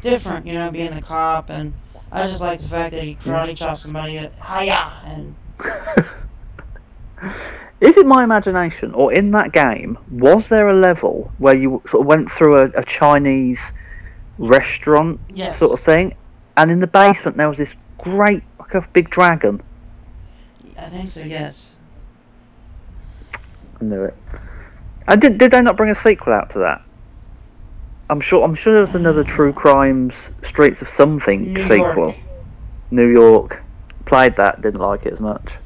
S5: different, you know, being the cop, and I just like the fact that he karate chopped somebody at hiya and.
S6: Is it my imagination, or in that game, was there a level where you sort of went through a Chinese restaurant sort of thing, and in the basement there was this great, like a big dragon?
S5: I think so, yes.
S6: I knew it. And did they not bring a sequel out to that? I'm sure there was another True Crimes Streets of Something sequel. New York. Played that, didn't like it as much.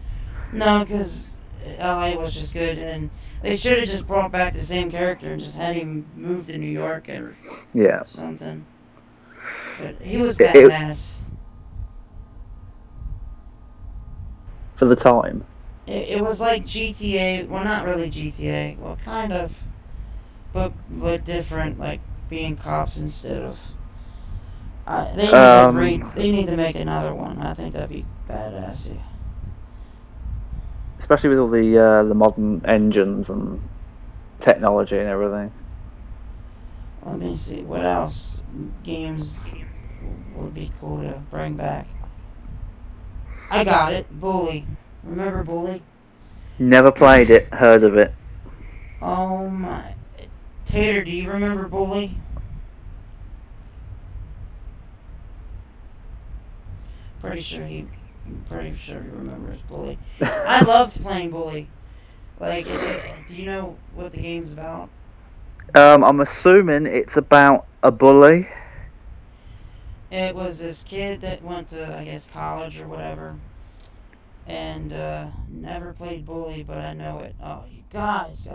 S5: No, because LA was just good, and They should have just brought back the same character and just had him move to New York or something. But he was badass.
S6: For the time.
S5: It was like GTA. Well, not really GTA. Well, kind of. But different, like being cops instead of. They need to make another one. I think that'd be badass. Yeah.
S6: Especially with all the modern engines and technology and everything.
S5: Let me see what else games would be cool to bring back. I got it, Bully. Remember Bully?
S6: Never played it. Heard of it.
S5: Oh my. Tater, do you remember Bully? Pretty sure he remembers Bully. I loved playing Bully. Like, do you know what the game's about?
S6: I'm assuming it's about a bully.
S5: It was this kid that went to, I guess, college or whatever, and never played Bully, but I know it. Oh, you guys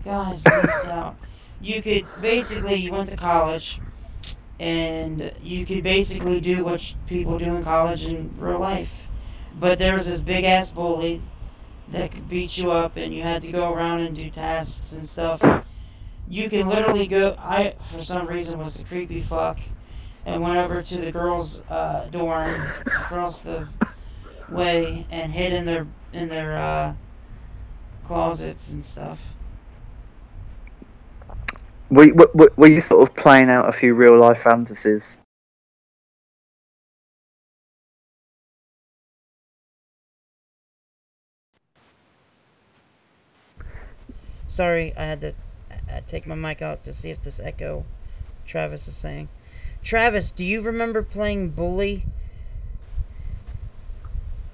S5: missed out. You could basically, you went to college, and you could basically do what people do in college in real life. But there was this big ass bully that could beat you up, and you had to go around and do tasks and stuff. You can literally go. I, for some reason, was a creepy fuck, and went over to the girls' dorm across the way and hid in their closets and stuff.
S6: Were you sort of playing out a few real life fantasies?
S5: Sorry, I had to take my mic out to see if this echo Travis is saying. Travis, do you remember playing Bully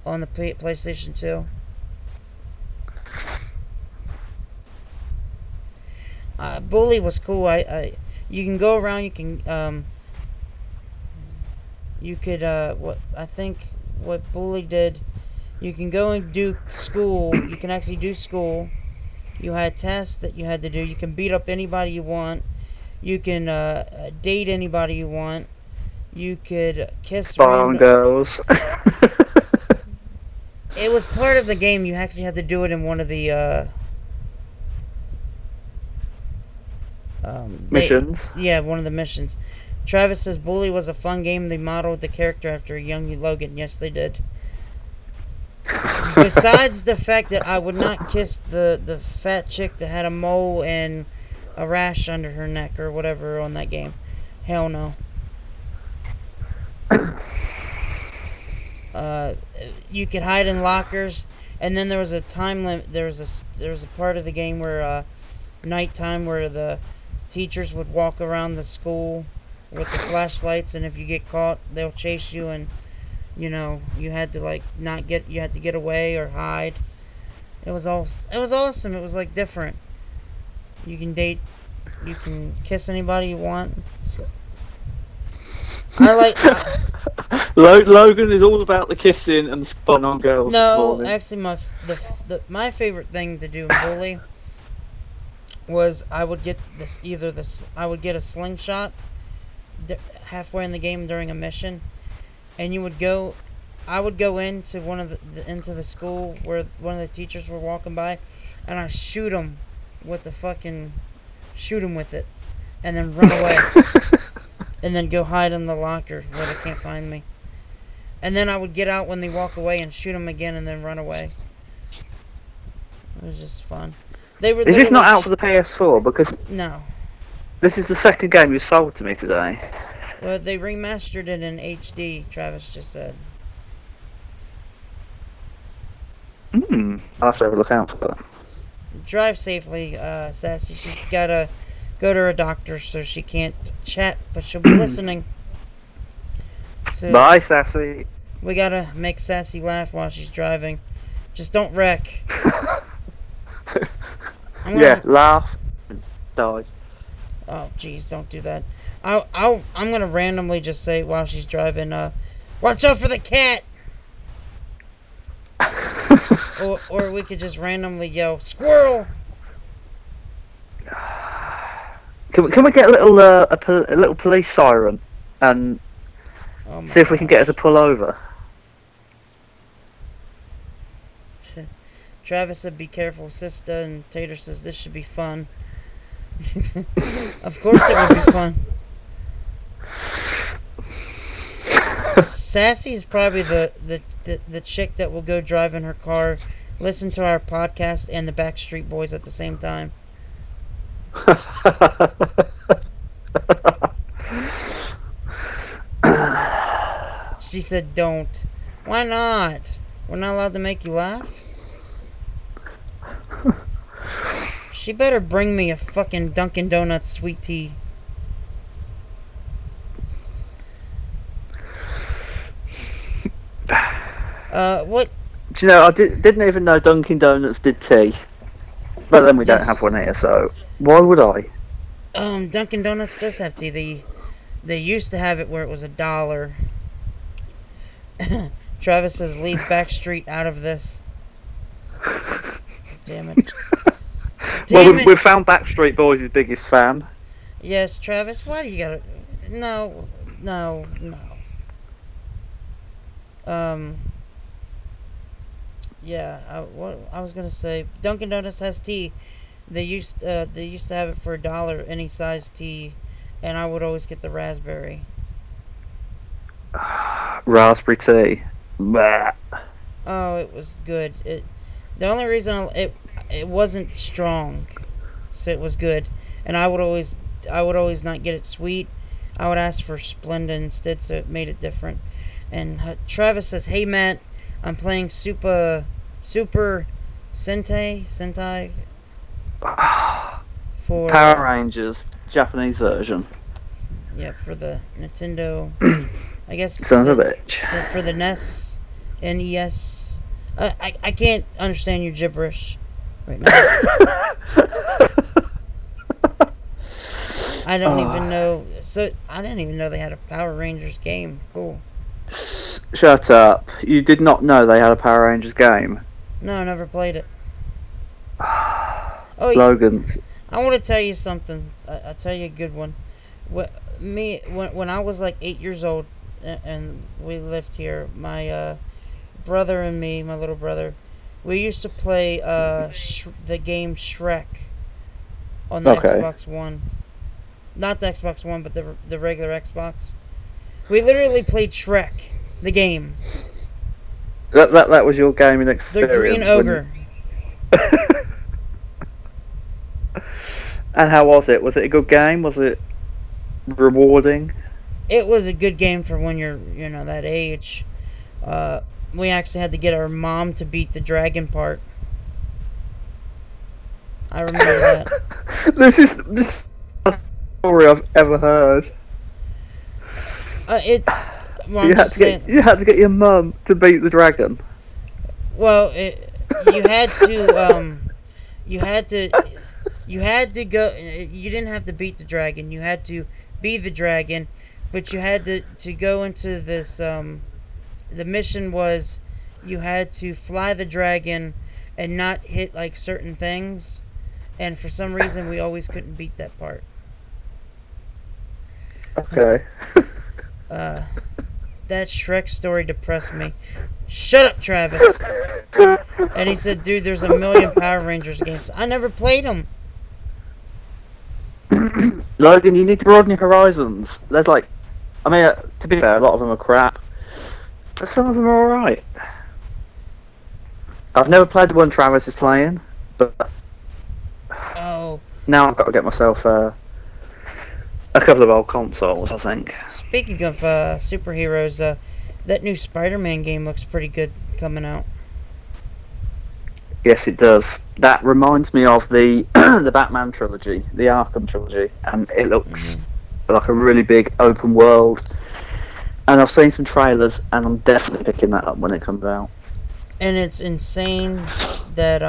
S5: on the PlayStation 2? Bully was cool. You can go around. You can what Bully did. You can go and do school. You can actually do school. You had tests that you had to do. You can beat up anybody you want. You can date anybody you want. You could kiss
S6: Spy on girls.
S5: It was part of the game. You actually had to do it in one of the
S6: missions.
S5: One of the missions. Travis says Bully was a fun game. They modeled the character after a young Logan. Yes, they did. Besides the fact that I would not kiss the fat chick that had a mole and a rash under her neck or whatever on that game. Hell no. You could hide in lockers, and then there was a time limit. There was a part of the game where nighttime where the teachers would walk around the school with the flashlights, and if you get caught, they'll chase you, and you had to you had to get away or hide. It was awesome. It was like different. You can date, you can kiss anybody you want.
S6: Logan is all about the kissing and the spying on girls.
S5: No, actually, my favorite thing to do in Bully was I would get a slingshot halfway in the game during a mission, and I would go into into the school where one of the teachers were walking by, and I shoot them with it, and then run away, and then go hide in the locker where they can't find me, and then I would get out when they walk away and shoot them again, and then run away. It was just fun.
S6: Is this not out for the PS4? Because
S5: no,
S6: this is the second game you sold to me today.
S5: Well, they remastered it in HD. Travis just said.
S6: I'll have to have a look out for that.
S5: Drive safely, Sassy. She's gotta go to her doctor, so she can't chat, but she'll be listening. So
S6: bye, Sassy.
S5: We gotta make Sassy laugh while she's driving. Just don't wreck.
S6: Laugh and die.
S5: Oh, jeez, don't do that. I'm gonna randomly just say while she's driving, watch out for the cat. or we could just randomly yell squirrel.
S6: Can we get a little police siren and see if we can get her to pull over?
S5: Travis said, "Be careful, Sista," and Tater says, "This should be fun." Of course it would be fun. Sassy is probably the chick that will go drive in her car, listen to our podcast and the Backstreet Boys at the same time. She said, "Don't." Why not? We're not allowed to make you laugh? She better bring me a fucking Dunkin' Donuts sweet tea. What?
S6: Do you know, I didn't even know Dunkin' Donuts did tea. But then we don't have one here, so why would I?
S5: Dunkin' Donuts does have tea. They used to have it where it was $1. Travis says, "Leave Backstreet out of this." Damn it.
S6: Well, we found Backstreet Boys' biggest fan.
S5: Yes, Travis, why do you gotta... No. Yeah, what I was gonna say, Dunkin' Donuts has tea. They used to have it for $1, any size tea, and I would always get the raspberry.
S6: Raspberry tea. Bah.
S5: Oh, it was good. The only reason it wasn't strong, so it was good, and I would always not get it sweet. I would ask for Splenda instead, so it made it different. And Travis says, "Hey Matt, I'm playing Super Sentai for
S6: Power Rangers Japanese version."
S5: Yeah, for the Nintendo. I guess.
S6: Son of a bitch.
S5: For the NES. I can't understand your gibberish right now. I don't even know. So I didn't even know they had a Power Rangers game. Cool.
S6: Shut up. You did not know they had a Power Rangers game?
S5: No, I never played it. Oh,
S6: Logan.
S5: I want to tell you something. I'll tell you a good one. When I was like 8 years old and we lived here, my brother and me, my little brother, we used to play the game Shrek on the Xbox One. Not the Xbox One, but the regular Xbox. We literally played Shrek, the game.
S6: That was your gaming experience.
S5: The Green Ogre.
S6: And how was it? Was it a good game? Was it rewarding?
S5: It was a good game for when you're, that age. We actually had to get our mom to beat the dragon part. I remember that.
S6: This is the story I've ever heard. You had to get your mum to beat the dragon.
S5: Well, you had to go. You didn't have to beat the dragon. You had to be the dragon, but you had to go into this. The mission was you had to fly the dragon and not hit like certain things, and for some reason we always couldn't beat that part.
S6: Okay.
S5: That Shrek story depressed me. Shut up, Travis. And he said, "Dude, there's a million Power Rangers games. I never played them."
S6: Logan, you need to broaden your horizons. There's to be fair, a lot of them are crap, but some of them are alright. I've never played the one Travis is playing, but now I've got to get myself a couple of old consoles, I think.
S5: Speaking of superheroes, that new Spider-Man game looks pretty good coming out.
S6: Yes, it does. That reminds me of the the Batman trilogy, the Arkham trilogy, and it looks like a really big open world. And I've seen some trailers, and I'm definitely picking that up when it comes out.
S5: And it's insane that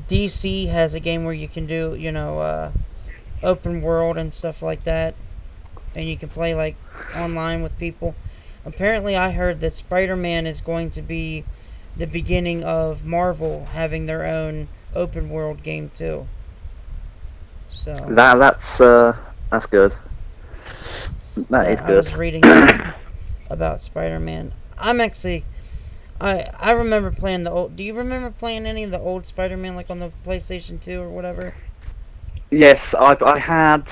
S5: DC has a game where you can do, open world and stuff like that, and you can play online with people. Apparently I heard that Spider-Man is going to be the beginning of Marvel having their own open world game too. So
S6: that's good. That is
S5: I
S6: good.
S5: was reading about Spider-Man. I remember playing the old. Do you remember playing any of the old Spider-Man, like on the PlayStation 2 or whatever?
S6: Yes, I had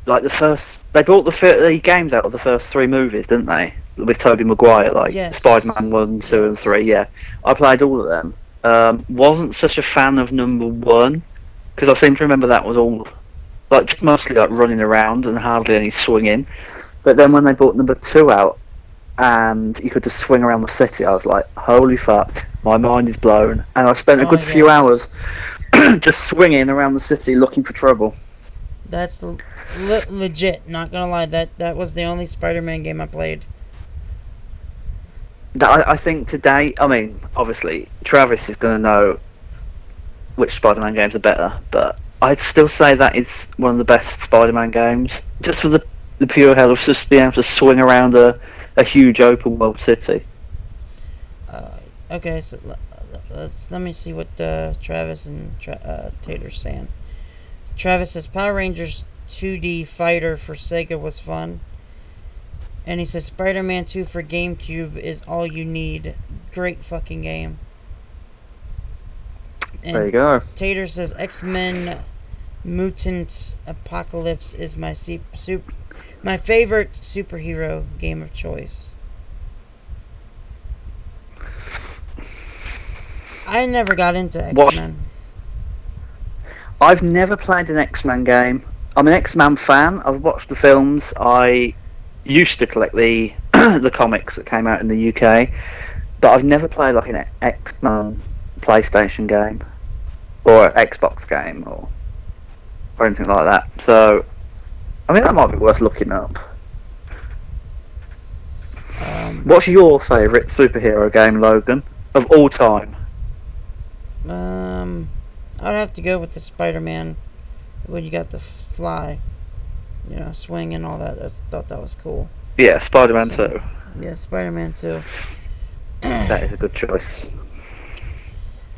S6: like the first. They brought the games out of the first 3 movies, didn't they? With Tobey Maguire, like
S5: Yes.
S6: Spider-Man 1, 2, and 3. Yeah, I played all of them. Wasn't such a fan of number 1 because I seem to remember that was all like just mostly like running around and hardly any swinging. But then when they brought number 2 out and you could just swing around the city, I was like, holy fuck, my mind is blown. And I spent a good few hours just swinging around the city looking for trouble.
S5: That's legit. Not gonna lie, that was the only Spider-Man game I played.
S6: I think today, I mean, obviously, Travis is going to know which Spider-Man games are better, but I'd still say that is one of the best Spider-Man games, just for the pure hell of just being able to swing around a huge open world city.
S5: Okay, so let me see what Travis and Tater's saying. Travis says Power Rangers 2D Fighter for Sega was fun. And he says Spider-Man 2 for GameCube is all you need. Great fucking game. And
S6: there you go.
S5: Tater says X-Men Mutant Apocalypse is my favorite superhero game of choice. I never got into X-Men.
S6: I've never played an X-Men game. I'm an X-Men fan. I've watched the films. I used to collect the the comics that came out in the UK, but I've never played like an X-Men PlayStation game or an Xbox game or anything like that. So, I mean, that might be worth looking up. What's your favourite superhero game, Logan, of all time?
S5: I'd have to go with the Spider-Man when you got the fly, you know, swing and all that. I thought that was cool.
S6: Yeah, Spider-Man 2.
S5: Yeah, Spider-Man 2.
S6: That is a good choice.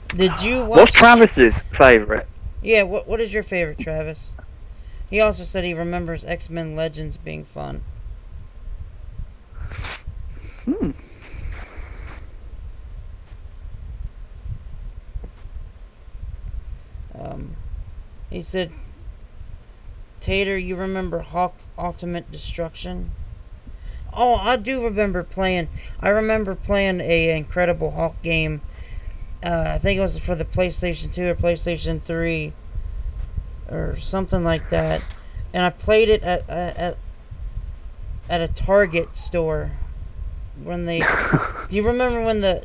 S5: Did you watch...
S6: What's Travis's favourite?
S5: Yeah, what is your favourite, Travis? He also said he remembers X-Men Legends being fun. He said, Tater, you remember Hulk Ultimate Destruction? Oh, I do remember playing. I remember playing a Incredible Hulk game. I think it was for the PlayStation 2 or PlayStation 3 or something like that. And I played it at a Target store when they. Do you remember when did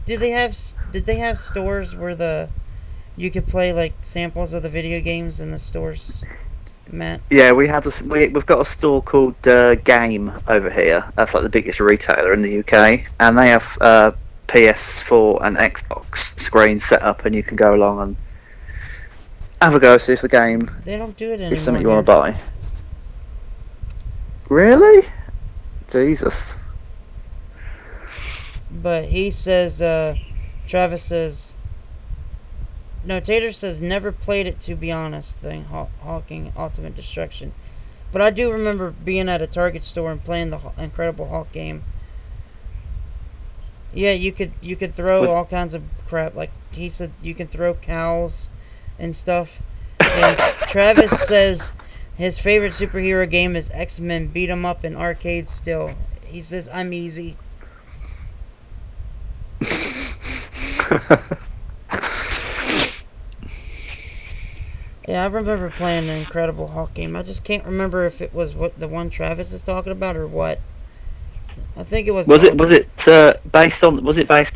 S5: they have stores where you could play like samples of the video games in the stores, Matt?
S6: Yeah, we've got a store called Game over here. That's like the biggest retailer in the UK, and they have PS4 and Xbox screens set up, and you can go along and have a go, see if the game
S5: They don't do it anymore.
S6: is something you want to buy. Really? Jesus.
S5: But he says, Travis says, no, Tater says never played it, to be honest, Hawking Ultimate Destruction. But I do remember being at a Target store and playing the Incredible Hulk game. Yeah, you could throw all kinds of crap. Like he said, you can throw cows and stuff. And Travis says his favorite superhero game is X-Men Beat 'em Up in arcades still. He says, I'm easy. Yeah, I remember playing the Incredible Hulk game. I just can't remember if it was the one Travis is talking about or what. I think it was. Was it
S6: based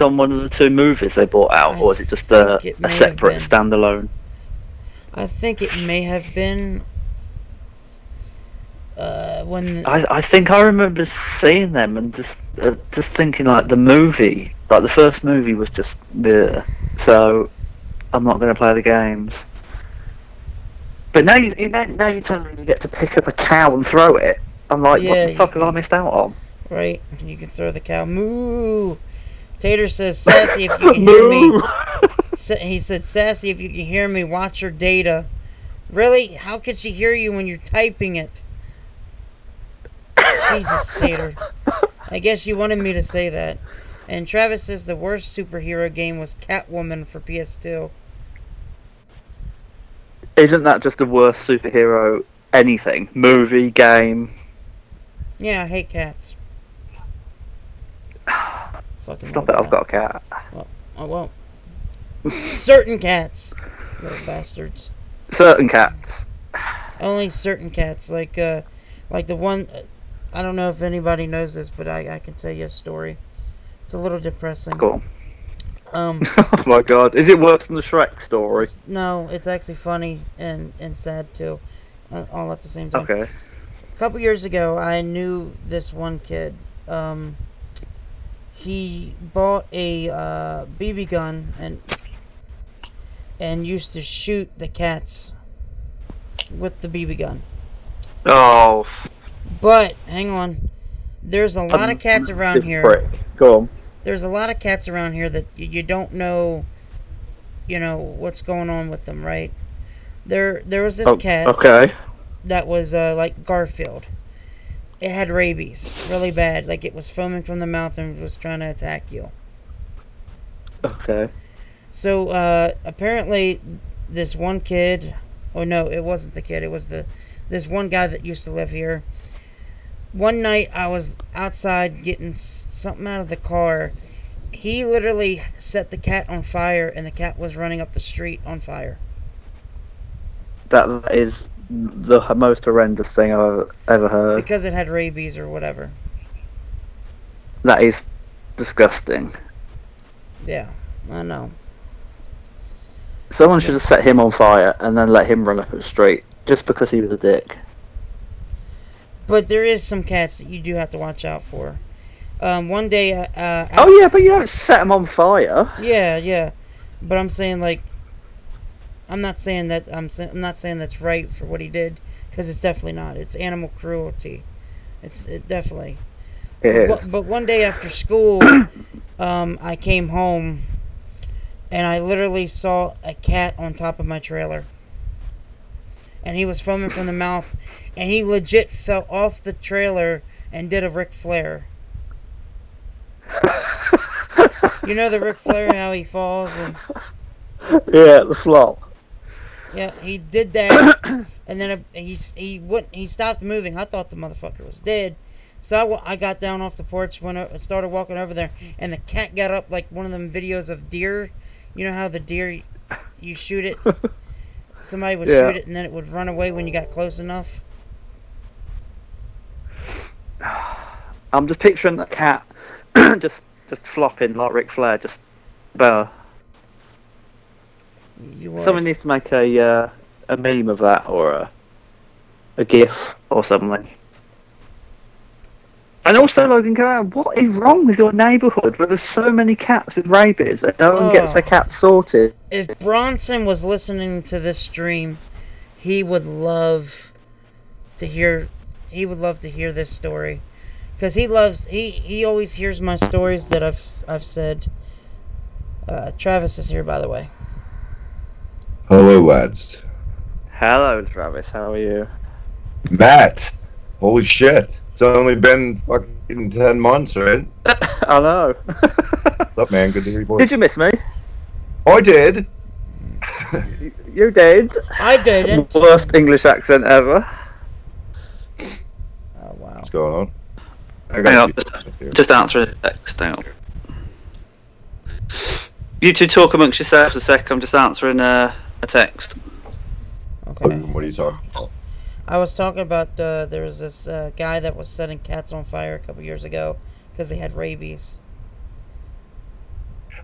S6: on one of the 2 movies they brought out, or was it just a separate standalone?
S5: I think it may have been.
S6: I think I remember seeing them and just thinking like the movie, like the first movie was just bleh. So I'm not going to play the games. But now you're telling me you get to pick up a cow and throw it. I'm like, what the fuck have I missed out on?
S5: Right, you can throw the cow. Moo! Tater says, Sassy, if you can hear me. He said, Sassy, if you can hear me, watch your data. Really? How could she hear you when you're typing it? Jesus, Tater. I guess you wanted me to say that. And Travis says the worst superhero game was Catwoman for PS2.
S6: Isn't that just the worst superhero anything? Movie, game?
S5: Yeah, I hate cats. Fucking
S6: Stop it, I've got a cat.
S5: Well, I won't. Certain cats. Little bastards.
S6: Certain cats.
S5: Only certain cats. Like the one... I don't know if anybody knows this, but I can tell you a story. It's a little depressing.
S6: Cool. Oh my god. Is it worse than the Shrek story?
S5: No, it's actually funny and sad too. All at the same time.
S6: Okay.
S5: A couple years ago, I knew this one kid. He bought a BB gun and used to shoot the cats with the BB gun.
S6: Oh.
S5: But, hang on. There's a lot of cats around here.
S6: Prick. Go on.
S5: There's a lot of cats around here that you don't know, what's going on with them, right? There was this cat.
S6: Okay.
S5: That was like Garfield. It had rabies, really bad. Like it was foaming from the mouth and was trying to attack you.
S6: Okay.
S5: So apparently, this one kid. Oh no, it wasn't the kid. It was this one guy that used to live here. One night I was outside getting something out of the car. He literally set the cat on fire, and the cat was running up the street on fire.
S6: That is the most horrendous thing I've ever heard.
S5: Because it had rabies or whatever.
S6: That is disgusting.
S5: Yeah, I know.
S6: Someone should have set him on fire and then let him run up the street, just because he was a dick.
S5: But there is some cats that you do have to watch out for. One day,
S6: oh yeah, but you don't set them on fire.
S5: Yeah. But I'm saying I'm not saying that's right for what he did, because it's definitely not. It's animal cruelty. It definitely.
S6: It is.
S5: But one day after school, I came home, and I literally saw a cat on top of my trailer. And he was foaming from the mouth, and he legit fell off the trailer and did a Ric Flair. You know the Ric Flair, how he falls and...
S6: Yeah, the flop.
S5: Yeah, he did that, and then he stopped moving. I thought the motherfucker was dead, so I got down off the porch, started walking over there, and the cat got up like one of them videos of deer. You know how the deer, you shoot it, somebody would shoot it, and then it would run away when you got close enough.
S6: I'm just picturing the cat just flopping like Ric Flair, just better. Someone needs to make a meme of that, or a GIF or something. And also, Logan, what is wrong with your neighbourhood where there's so many cats with rabies and no one gets their cat sorted?
S5: If Bronson was listening to this stream, he would love to hear this story, because he always hears my stories that I've said. Travis is here, by the way.
S3: Hello, lads.
S6: Hello, Travis. How are you?
S3: Matt. Holy shit. It's only been fucking 10 months, right?
S6: I know.
S3: What's up, man? Good to hear your voice.
S6: Did you miss me?
S3: I did.
S6: You did.
S5: I didn't.
S6: Worst English accent ever.
S5: Oh, wow.
S3: What's going on?
S6: Hang on, just answer a text. Hang on. You two talk amongst yourselves a sec. I'm just answering a text.
S5: Okay.
S3: What are you talking about?
S5: I was talking about there was this guy that was setting cats on fire a couple years ago because they had rabies.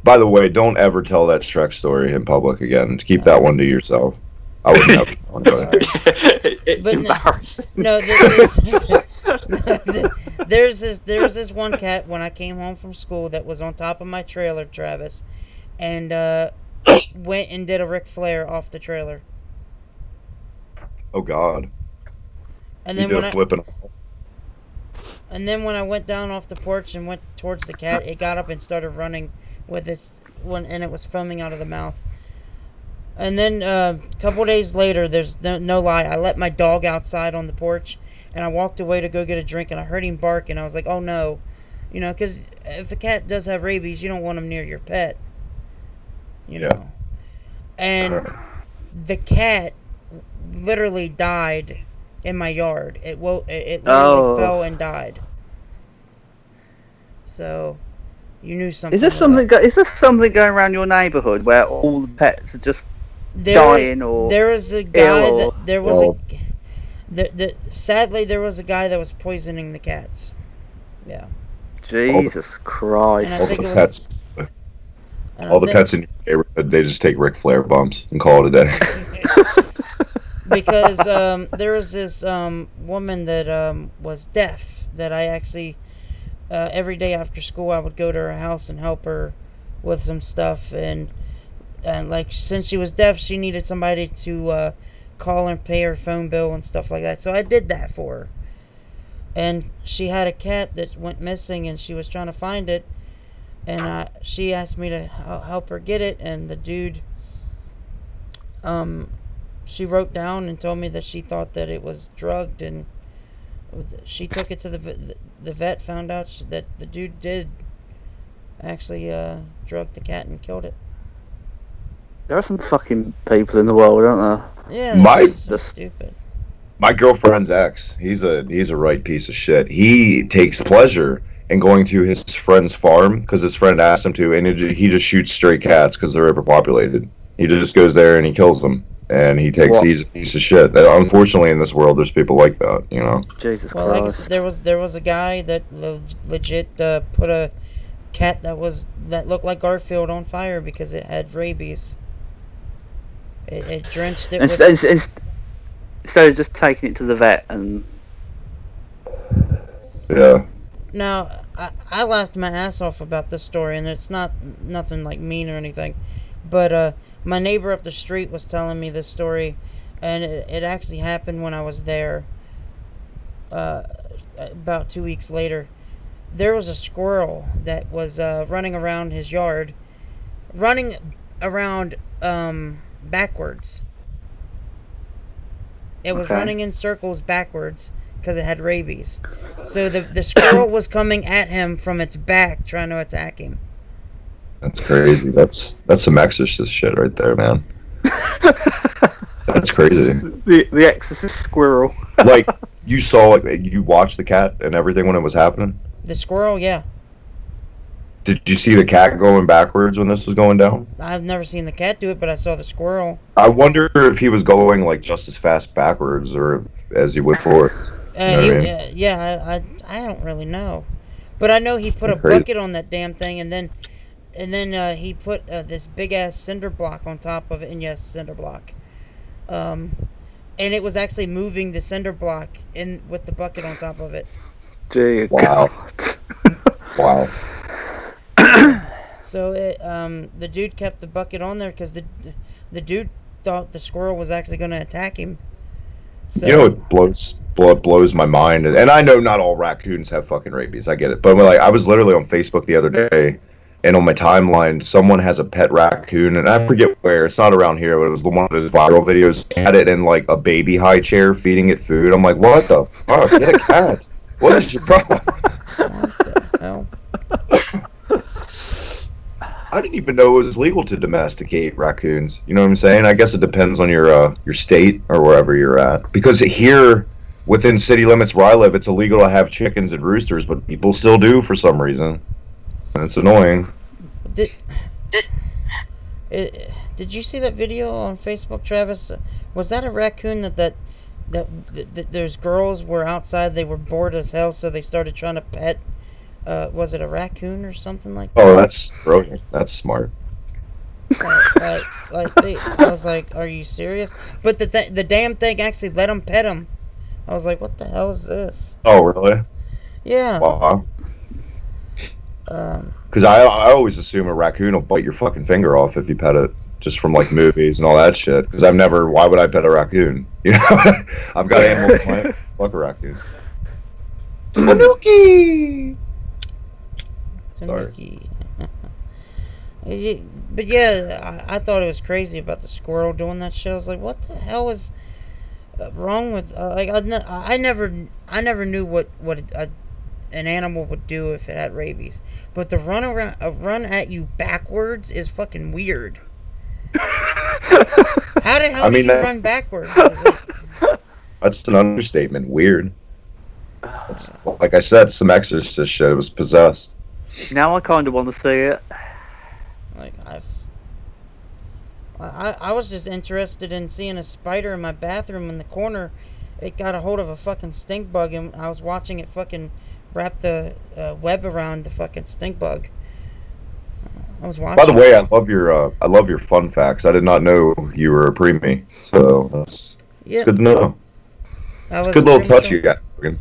S3: By the way, don't ever tell that Shrek story in public again. Keep that one to yourself. I would never.
S6: It's embarrassing.
S5: No, there was this one cat when I came home from school that was on top of my trailer, Travis, and went and did a Ric Flair off the trailer.
S3: Oh God.
S5: And then when And then when I went down off the porch and went towards the cat, it got up and started running with its one, and it was foaming out of the mouth. And then a couple days later, there's no lie, I let my dog outside on the porch, and I walked away to go get a drink, and I heard him bark, and I was like, oh no. You know, because if a cat does have rabies, you don't want him near your pet. You know. And the cat literally died in my yard. It literally fell and died. So you knew something.
S6: Is there something? Is there something going around your neighbourhood where all the pets are just dying, or
S5: there was a guy
S6: ill,
S5: that there was sadly there was a guy that was poisoning the cats. Yeah.
S6: Jesus Christ!
S5: And I
S3: All
S5: think
S3: the
S5: it
S3: pets.
S5: was,
S3: All the pets in your neighborhood, they just take Ric Flair bumps and call it a day.
S5: because there was this woman that was deaf that I actually every day after school I would go to her house and help her with some stuff, and like since she was deaf, she needed somebody to call and pay her phone bill and stuff like that, so I did that for her. And she had a cat that went missing, and she was trying to find it, and she asked me to help her get it, and the dude, she wrote down and told me that she thought that it was drugged, and she took it to the vet, found out that the dude did actually drug the cat and killed it.
S6: There are some fucking people in the world, aren't there?
S5: Yeah, that's stupid.
S3: My girlfriend's ex, he's a right piece of shit. He takes pleasure in going to his friend's farm because his friend asked him to, and he just shoots stray cats because they're overpopulated. He just goes there and he kills them, and he's a piece of shit. Unfortunately, in this world, there's people like that, you know.
S6: Jesus
S5: Christ. Like I said, there was a guy that legit put a cat that looked like Garfield on fire because it had rabies. It drenched it
S6: instead of just taking it to the vet and...
S3: Yeah.
S5: Now, I laughed my ass off about this story, and it's nothing like mean or anything, but my neighbor up the street was telling me this story, and it actually happened when I was there about 2 weeks later. There was a squirrel that was running around his yard, running around backwards. It was running in circles backwards because it had rabies. So the squirrel was coming at him from its back, trying to attack him.
S3: That's crazy. That's some exorcist shit right there, man. That's crazy.
S6: The exorcist squirrel.
S3: Like, you watched the cat and everything when it was happening?
S5: The squirrel, yeah.
S3: Did you see the cat going backwards when this was going down?
S5: I've never seen the cat do it, but I saw the squirrel.
S3: I wonder if he was going like just as fast backwards or as he would forward.
S5: I don't really know, but I know he put a bucket on that damn thing, and then he put this big ass cinder block on top of it, and yes, cinder block. And it was actually moving the cinder block in with the bucket on top of it.
S6: Dear
S3: wow.
S6: God.
S3: Wow.
S5: So the dude kept the bucket on there because the dude thought the squirrel was actually going to attack him. So,
S3: you know what blows my mind, and I know not all raccoons have fucking rabies. I get it, but I was literally on Facebook the other day, and on my timeline, someone has a pet raccoon, and I forget where. It's not around here, but it was one of those viral videos. Had it in like a baby high chair, feeding it food. I'm like, what the fuck? Get a cat. What is your problem?
S5: What the hell?
S3: I didn't even know it was legal to domesticate raccoons. You know what I'm saying? I guess it depends on your state or wherever you're at. Because here, within city limits where I live, it's illegal to have chickens and roosters, but people still do for some reason. And it's annoying.
S5: Did you see that video on Facebook, Travis? Was that a raccoon that there's girls were outside, they were bored as hell, so they started trying to pet? Was it a raccoon or something like that?
S3: Oh, that's brilliant. That's smart.
S5: I was like, are you serious? But the damn thing actually let them pet him. I was like, what the hell is this?
S3: Oh, really?
S5: Yeah.
S3: Wow. Because I always assume a raccoon will bite your fucking finger off if you pet it, just from like movies and all that shit. Because why would I pet a raccoon? You know, I've got animals. Fuck a raccoon. Tanuki!
S5: Tanuki. But yeah, I thought it was crazy about the squirrel doing that shit. I was like, what the hell is wrong with like I never knew what an animal would do if it had rabies. But to run at you backwards is fucking weird. How the hell do you run backwards?
S3: That's an understatement. Weird. It's, like I said, some exorcist shit. It was possessed.
S6: Now I kind of want to see it.
S5: Like I was just interested in seeing a spider in my bathroom in the corner. It got a hold of a fucking stink bug, and I was watching it fucking wrap the web around the fucking stink bug. I was watching.
S3: By the way, I love your fun facts. I did not know you were a preemie, so that's good to know. It's a good little touch you got, Logan.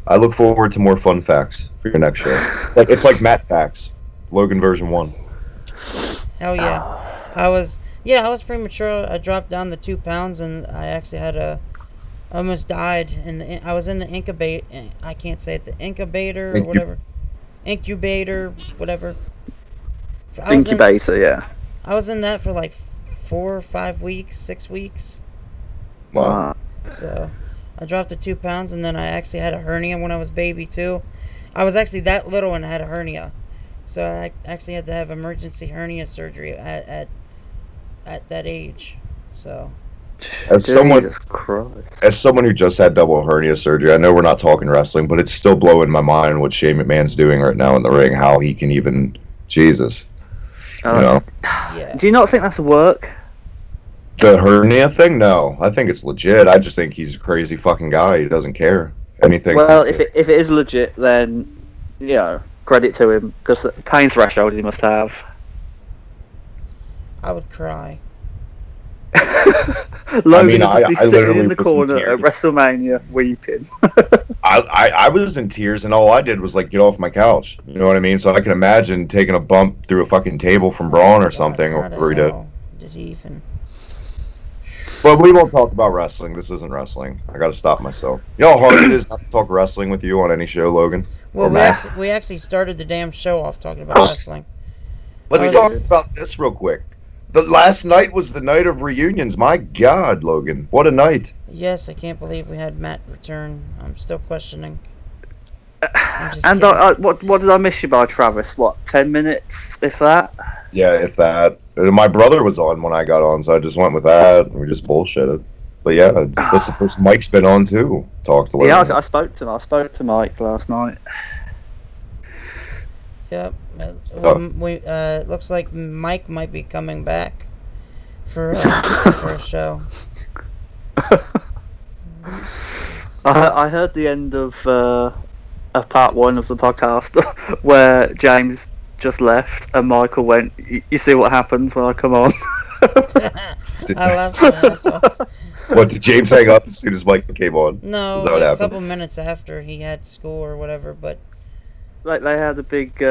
S3: I look forward to more fun facts for your next show. It's like Matt Facts, Logan version 1.
S5: Hell yeah. I was premature. I dropped down the 2 pounds, and I actually had almost died. I was in the incubator. I can't say it. The incubator or whatever. Incubator, whatever.
S6: Incubator, yeah.
S5: I was in that for like 4 or 5 weeks, 6 weeks.
S3: Wow.
S5: So I dropped to 2 pounds, and then I actually had a hernia when I was baby too. I was actually that little and had a hernia. So I actually had to have emergency hernia surgery at that age. So
S3: as someone who just had double hernia surgery, I know we're not talking wrestling, but it's still blowing my mind what Shane McMahon's doing right now in the ring. How he can even, Jesus, you know.
S5: Yeah.
S6: Do you not think that's work?
S3: The hernia thing? No, I think it's legit. I just think he's a crazy fucking guy. He doesn't care anything.
S6: Well, if it is legit, then credit to him, because the pain threshold he must have.
S5: I would cry.
S6: Logan would be sitting in the corner at WrestleMania weeping.
S3: I was in tears, and all I did was like get off my couch. You know what I mean? So I can imagine taking a bump through a fucking table from Braun or something, or whatever he did.
S5: Did he even?
S3: But we won't talk about wrestling. This isn't wrestling. I gotta stop myself. You know how hard it is not to talk wrestling with you on any show, Logan?
S5: Well, we actually started the damn show off talking about wrestling.
S3: Let's talk about this real quick. The last night was the night of reunions. My God, Logan, what a night!
S5: Yes, I can't believe we had Matt return. I'm still questioning.
S6: And what did I miss you by, Travis? What, 10 minutes, if that?
S3: Yeah, if that. My brother was on when I got on, so I just went with that, and we just bullshitted. But yeah, that's the first Mike's been on too. Talked to him.
S6: Yeah, I spoke to him. I spoke to Mike last night.
S5: Yep. Looks like Mike might be coming back for a show.
S6: I heard the end of part 1 of the podcast where James just left and Michael went, "You see what happens when I come on?"
S5: I laughed my ass off.
S3: What, did James hang up as soon as Mike came on?
S5: No,
S3: like
S5: a couple minutes after he had school or whatever, but...
S6: Like, they had a big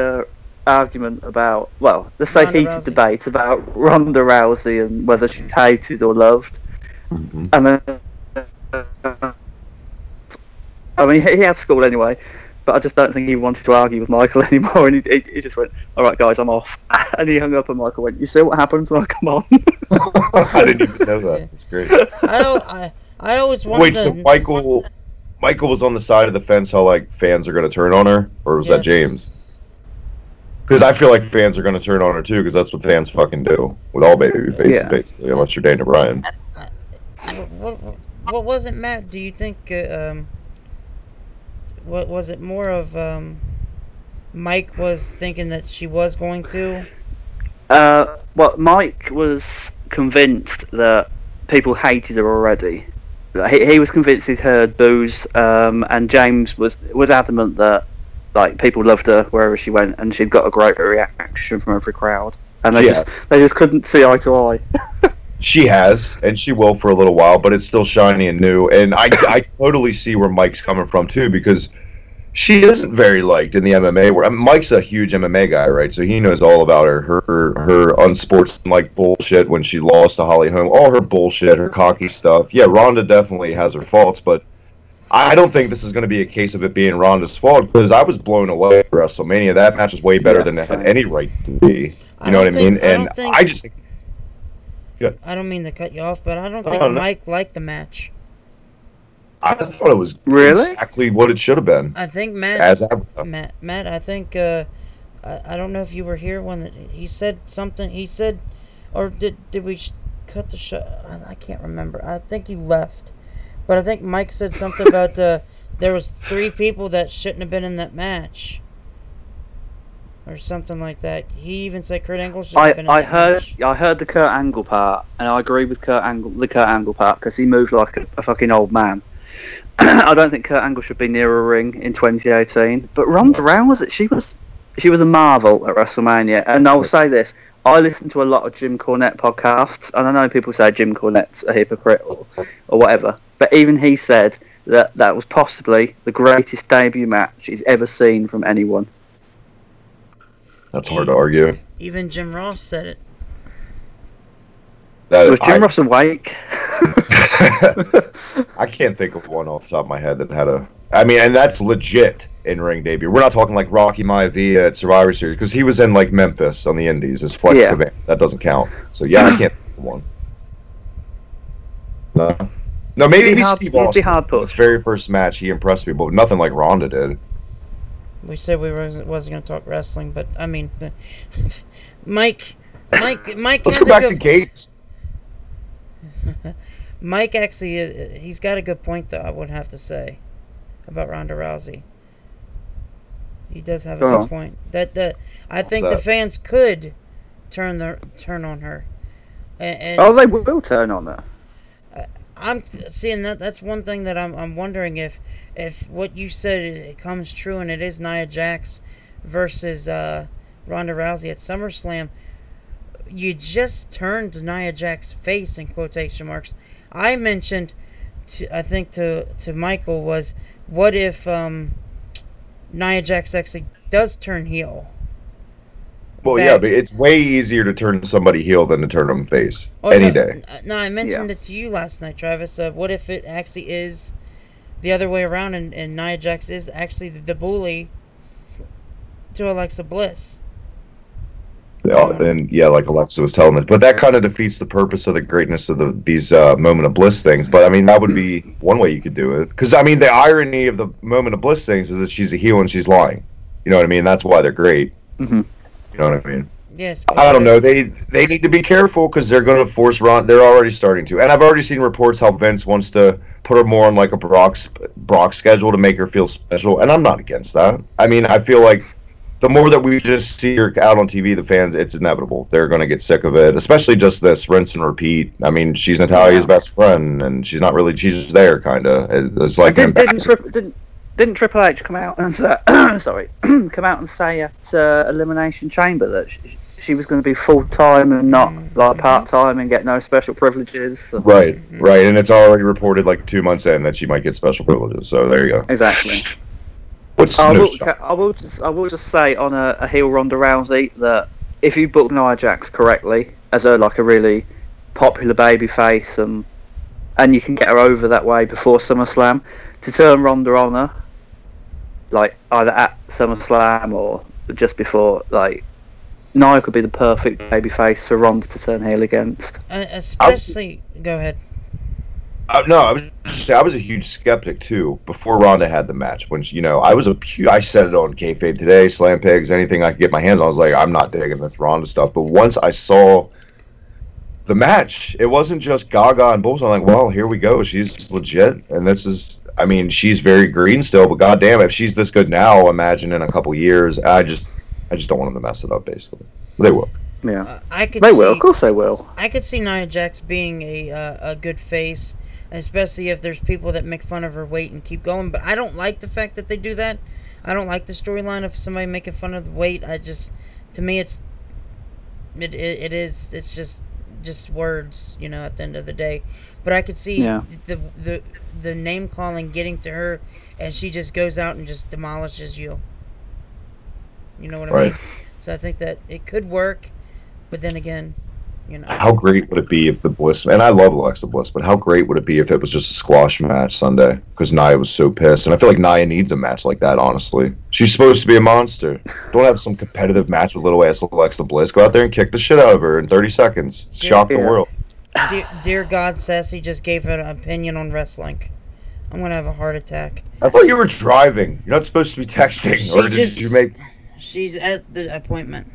S6: argument about, well, let's say heated debate about Ronda Rousey and whether she's hated or loved.
S3: Mm-hmm.
S6: And then... I mean, he had school anyway, but I just don't think he wanted to argue with Michael anymore, and he just went, "Alright guys, I'm off." And he hung up and Michael went, "You see what happens when I come on?"
S3: I didn't even know that. That's great.
S5: I always wanted
S3: Wait, so Michael was on the side of the fence how like fans are going to turn on her, or was that James? Because I feel like fans are going to turn on her too, because that's what fans fucking do with all baby faces, basically, unless you're Dana Bryan.
S5: What was it, Matt? Do you think... What was it more of Mike was thinking that she was going to?
S6: Well, Mike was convinced that people hated her already. He was convinced he'd heard boos, and James was adamant that like people loved her wherever she went, and she'd got a great reaction from every crowd, and they just couldn't see eye to eye.
S3: She has, and she will for a little while, but it's still shiny and new. And I totally see where Mike's coming from, too, because she isn't very liked in the MMA world. I mean, Mike's a huge MMA guy, right? So he knows all about her unsportsmanlike bullshit when she lost to Holly Holm, all her bullshit, her cocky stuff. Yeah, Ronda definitely has her faults, but I don't think this is going to be a case of it being Ronda's fault, because I was blown away at WrestleMania. That match was way better than it had any right to be. You know what I mean? And I just think... Good.
S5: I don't mean to cut you off, but I don't think
S3: no.
S5: Mike liked the match.
S3: I thought it was
S6: Really?
S3: exactly what it should have been.
S5: I think Matt, I think, I don't know if you were here when he said something. He said, or did we cut the show? I can't remember. I think he left. But I think Mike said something about there was 3 people that shouldn't have been in that match. Or something like that. He even said Kurt Angle should have been in that match.
S6: I heard the Kurt Angle part, and I agree with the Kurt Angle part, because he moved like a fucking old man. I don't think Kurt Angle should be near a ring in 2018. But Ronda Rousey, she was a marvel at WrestleMania. And I'll say this: I listen to a lot of Jim Cornette podcasts, and I know people say Jim Cornette's a hypocrite or whatever. But even he said that was possibly the greatest debut match he's ever seen from anyone.
S3: That's hard to argue.
S5: Even Jim Ross said it.
S6: Was Jim Ross awake?
S3: I can't think of one off the top of my head that had a... I mean, and that's legit in-ring debut. We're not talking like Rocky Maivia at Survivor Series, because he was in like Memphis on the Indies as Flex Command. That doesn't count. So yeah, I can't think of one. No, maybe Steve Austin. His very first match, he impressed me, but nothing like Ronda did.
S5: We said we wasn't going to talk wrestling, but I mean, Mike.
S3: Let's go back to Gates.
S5: Mike actually, he's got a good point though. I would have to say about Ronda Rousey. He does have a good point. I think the fans could turn on her. And
S6: they will turn on her.
S5: I'm seeing that's one thing that I'm wondering if what you said it comes true, and it is Nia Jax versus Ronda Rousey at SummerSlam. You just turned Nia Jax's face in quotation marks. I mentioned, to Michael, was what if Nia Jax actually does turn heel?
S3: Well, yeah, but it's way easier to turn somebody heel than to turn them face any day.
S5: No, I mentioned it to you last night, Travis. What if it actually is the other way around, and Nia Jax is actually the bully to Alexa Bliss?
S3: And yeah, like Alexa was telling us, but that kind of defeats the purpose of the greatness of these moment of bliss things. But I mean, that would be one way you could do it, because I mean, the irony of the moment of bliss things is that she's a heel and she's lying. You know what I mean? That's why they're great.
S6: Mm-hmm.
S3: You know what I mean?
S5: Yes.
S3: I don't know. They need to be careful, because they're going to force Ron. They're already starting to, and I've already seen reports how Vince wants to put her more on like a Brock schedule to make her feel special, and I'm not against that. I mean, I feel like the more that we just see her out on TV, the fans, it's inevitable. They're going to get sick of it, especially just this rinse and repeat. I mean, she's Natalia's best friend, and she's just there, kind of. It's like
S6: didn't Triple H come out and say, come out and say at Elimination Chamber that she was going to be full-time and not like part-time and get no special privileges? So.
S3: Right, and it's already reported like 2 months in that she might get special privileges. So there you go.
S6: Exactly. I will just say on a heel Ronda Rousey that if you book Nia Jax correctly as a really popular babyface and you can get her over that way before SummerSlam, to turn Ronda on her, like either at SummerSlam or just before, like Nia could be the perfect babyface for Ronda to turn heel against.
S5: Especially, go ahead.
S3: No, I was a huge skeptic too before Ronda had the match. When I said it on Kayfabe Today, Slam Pigs, anything I could get my hands on. I was like, I'm not digging this Ronda stuff. But once I saw the match, it wasn't just Gaga and bullshit. I'm like, well, here we go. She's legit, and this is. I mean, she's very green still, but goddamn, if she's this good now, imagine in a couple years. I just don't want them to mess it up. Basically, they will.
S6: Yeah, they will. Of course, they will.
S5: I could see Nia Jax being a good face. Especially if there's people that make fun of her weight and keep going. But I don't like the fact that they do that. I don't like the storyline of somebody making fun of the weight. To me, it's just words, at the end of the day. But I could see the name calling getting to her, and she just goes out and just demolishes you. You know what I mean? So I think that it could work, but then again, you know.
S3: How great would it be if the Bliss, and I love Alexa Bliss, but how great would it be if it was just a squash match Sunday? Because Nia was so pissed, and I feel like Nia needs a match like that, honestly. She's supposed to be a monster. Don't have some competitive match with little ass Alexa Bliss. Go out there and kick the shit out of her in 30 seconds. Shock the world.
S5: Dear God, Sassy just gave an opinion on wrestling. I'm going to have a heart attack.
S3: I thought you were driving. You're not supposed to be texting. Or did you make...
S5: She's at the appointment.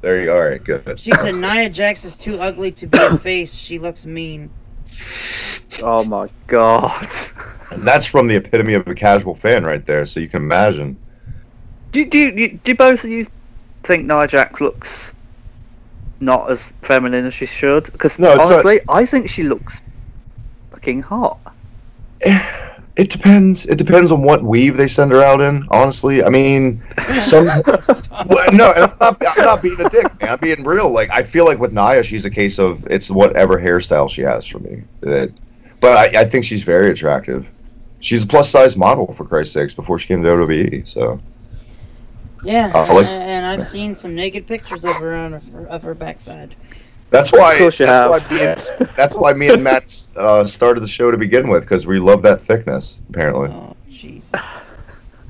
S3: There you are. All right, good.
S5: She said Nia Jax is too ugly to be a face. She looks mean.
S6: Oh my God.
S3: And that's from the epitome of a casual fan right there, so you can imagine.
S6: Do both of you think Nia Jax looks not as feminine as she should? Because honestly, I think she looks fucking hot.
S3: It depends. It depends on what weave they send her out in. Honestly, I mean, no, and I'm not being a dick, man. I'm being real. Like, I feel like with Nia, she's a case of it's whatever hairstyle she has for me. But I think she's very attractive. She's a plus size model, for Christ's sakes, before she came to WWE. So
S5: yeah, and I've seen some naked pictures of her of her backside.
S3: That's why me and Matt started the show to begin with, because we love that thickness, apparently.
S5: Oh, Jesus.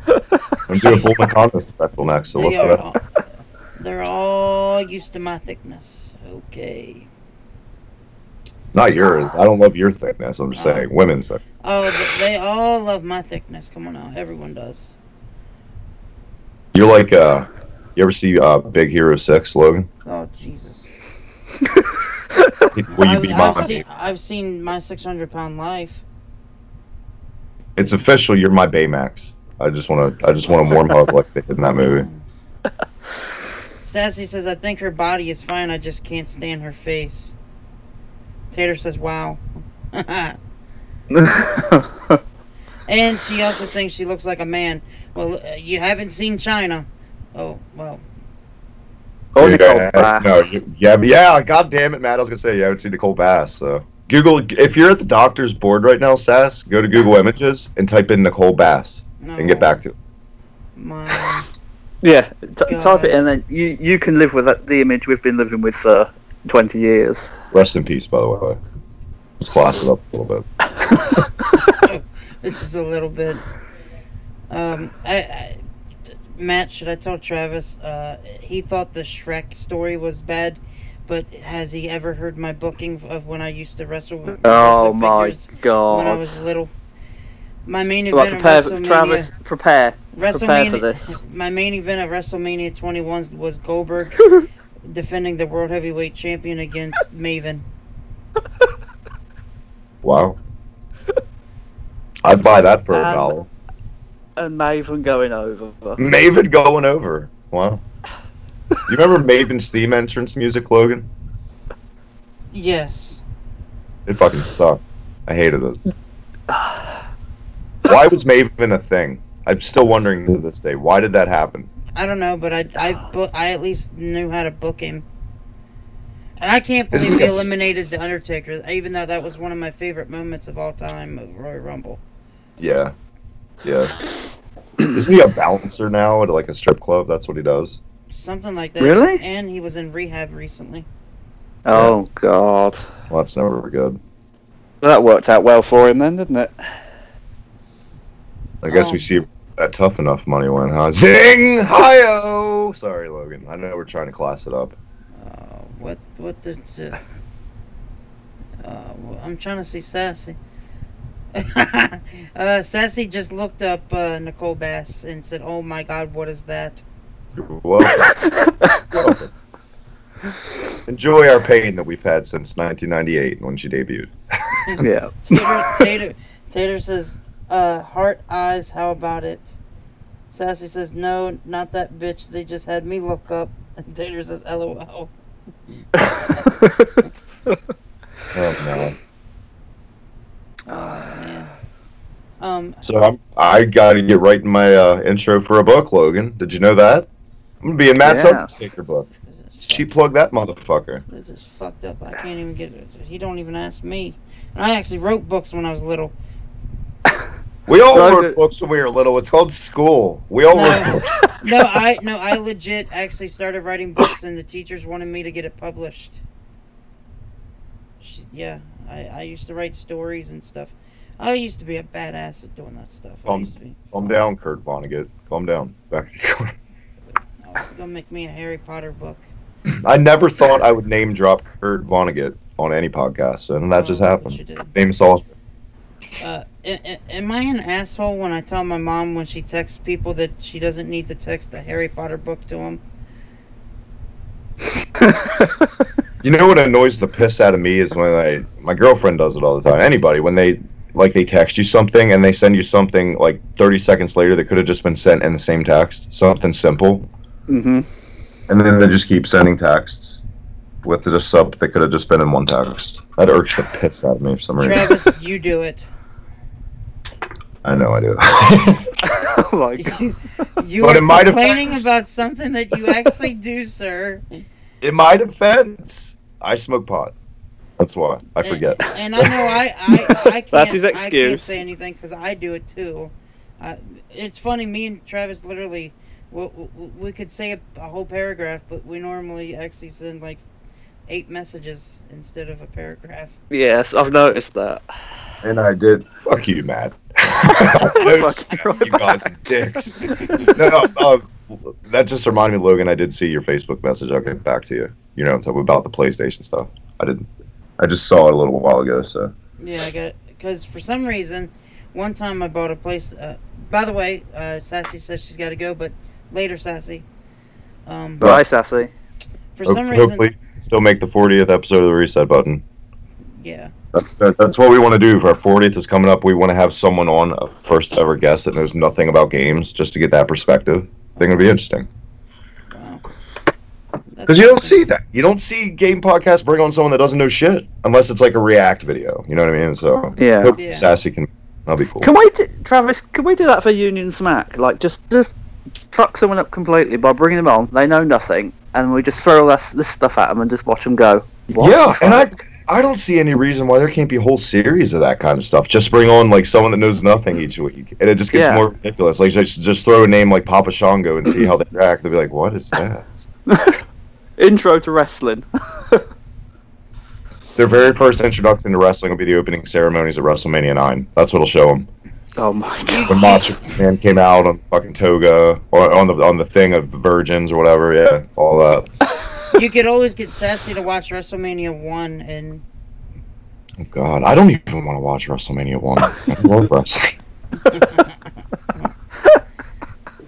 S3: I'm doing a Bull McConnell special next, so look for that.
S5: They're all used to my thickness. Okay.
S3: Not yours. I don't love your thickness. I'm just saying women's thickness.
S5: Oh, they all love my thickness. Come on now. Everyone does.
S3: You're like, you ever see Big Hero 6, Logan?
S5: Oh, Jesus.
S3: Will you be mine?
S5: I've seen my 600-pound life.
S3: It's official. You're my Baymax. I just want a warm hug like they did in that movie.
S5: Sassy says, I think her body is fine. I just can't stand her face. Tater says, wow. And she also thinks she looks like a man. Well, you haven't seen China. Oh, well.
S6: Oh, Nicole Bass.
S3: No, yeah. God damn it, Matt. I was gonna say you haven't seen Nicole Bass. So Google. If you're at the doctor's board right now, Sass, go to Google Images and type in Nicole Bass and get back to it.
S6: Yeah, type it in, and then you can live with the image we've been living with for 20 years.
S3: Rest in peace, by the way. Let's class it up a little bit.
S5: It's just a little bit. Matt, should I tell Travis? He thought the Shrek story was bad, but has he ever heard my booking of when I used to wrestle?
S6: Oh my God!
S5: When I was little, my main event at WrestleMania.
S6: Travis, prepare for this.
S5: My main event at WrestleMania 21 was Goldberg defending the World Heavyweight Champion against Maven.
S3: Wow! I'd buy that for $1.
S6: And Maven going over.
S3: Maven going over. Wow. You remember Maven's theme entrance music, Logan?
S5: Yes.
S3: It fucking sucked. I hated it. Why was Maven a thing? I'm still wondering to this day. Why did that happen?
S5: I don't know, but I at least knew how to book him. And I can't believe he eliminated The Undertaker, even though that was one of my favorite moments of all time of Royal Rumble.
S3: Yeah. Yeah. Isn't he a bouncer now at like a strip club? That's what he does.
S5: Something like that.
S6: Really?
S5: And he was in rehab recently.
S6: Oh, God.
S3: Well, that's never good.
S6: Well, that worked out well for him then, didn't it?
S3: I guess we see that Tough Enough money went, huh? Zing! Hi-oh! Sorry, Logan. I know we're trying to class it up.
S5: What did I'm trying to see Sassy. Sassy just looked up Nicole Bass and said, "Oh my God, what is that?"
S3: Welcome. Enjoy our pain that we've had since 1998 when she debuted.
S6: Yeah.
S5: Tater says, "Heart eyes, how about it?" Sassy says, "No, not that bitch. They just had me look up." And Tater says, "LOL."
S3: Oh no.
S5: Oh man.
S3: So I got to get writing my intro for a book, Logan. Did you know that? I'm gonna be in Matt's Undertaker book. She plugged that motherfucker.
S5: This is fucked up. I can't even get it. He don't even ask me. And I actually wrote books when I was little.
S3: We all wrote books when we were little. It's called school. We all wrote books.
S5: I legit actually started writing books, and the teachers wanted me to get it published. Yeah, I used to write stories and stuff. I used to be a badass at doing that stuff.
S3: Calm down, Kurt Vonnegut. Calm down. Back to you.
S5: I was gonna make me a Harry Potter book.
S3: I never thought I would name drop Kurt Vonnegut on any podcast, and that just happened.
S5: You did.
S3: Name Saul.
S5: Am I an asshole when I tell my mom when she texts people that she doesn't need to text a Harry Potter book to them?
S3: You know what annoys the piss out of me is when my girlfriend does it all the time. Anybody, when they text you something and they send you something like 30 seconds later that could have just been sent in the same text, something simple.
S6: Mm-hmm.
S3: And then they just keep sending texts with the stuff that could have just been in one text. That irks the piss out of me for some reason.
S5: Travis, you do it.
S3: I know I do.
S6: Oh my God.
S5: You
S3: But
S5: are
S3: in my
S5: complaining
S3: defense-
S5: about something that you actually do, sir.
S3: In my defense, I smoke pot. That's why. I forget.
S5: And I know I can't.
S6: That's his
S5: I can't
S6: excuse.
S5: say anything because I do it too. It's funny. Me and Travis literally, we could say a whole paragraph, but we normally actually send like 8 messages instead of a paragraph.
S6: Yes, I've noticed that.
S3: And I did. Fuck you, Matt.
S6: Fuck
S3: You guys are dicks. No, that just reminded me, Logan, I did see your Facebook message. I'll get back to you. You know, about the PlayStation stuff. I just saw it a little while ago, so.
S5: Yeah, I got because for some reason, one time I bought a place. By the way, Sassy says she's got to go, but later, Sassy.
S6: Bye, Sassy.
S5: For some reason,
S3: Hopefully, still make the 40th episode of the reset button.
S5: yeah.
S3: That's what we want to do. For our 40th is coming up, we want to have someone on, a first ever guest that knows nothing about games, just to get that perspective. I think it'll be interesting.
S5: Wow.
S3: Because you don't see that. You don't see game podcasts bring on someone that doesn't know shit, unless it's like a React video. You know what I mean? So,
S6: Yeah.
S3: hope
S5: Yeah.
S3: Sassy can. That'll be cool.
S6: Can we, Travis? Can we do that for Union Smack? Like, just truck someone up completely by bringing them on. They know nothing, and we just throw this stuff at them and just watch them go. What
S3: Yeah,
S6: the
S3: and
S6: fuck?
S3: I don't see any reason why there can't be a whole series of that kind of stuff. Just bring on like someone that knows nothing each week, and it just gets
S6: Yeah.
S3: more ridiculous. Like just throw a name like Papa Shango and see how they react. They'll be like, "What is that?"
S6: Intro to wrestling.
S3: Their very first introduction to wrestling will be the opening ceremonies at WrestleMania 9. That's what'll show them.
S6: Oh my God.
S3: When Macho Man came out on fucking toga or on the thing of the virgins or whatever. Yeah, all that.
S5: You could always get Sassy to watch WrestleMania 1 and
S3: Oh God, I don't even want to watch WrestleMania 1. I love wrestling.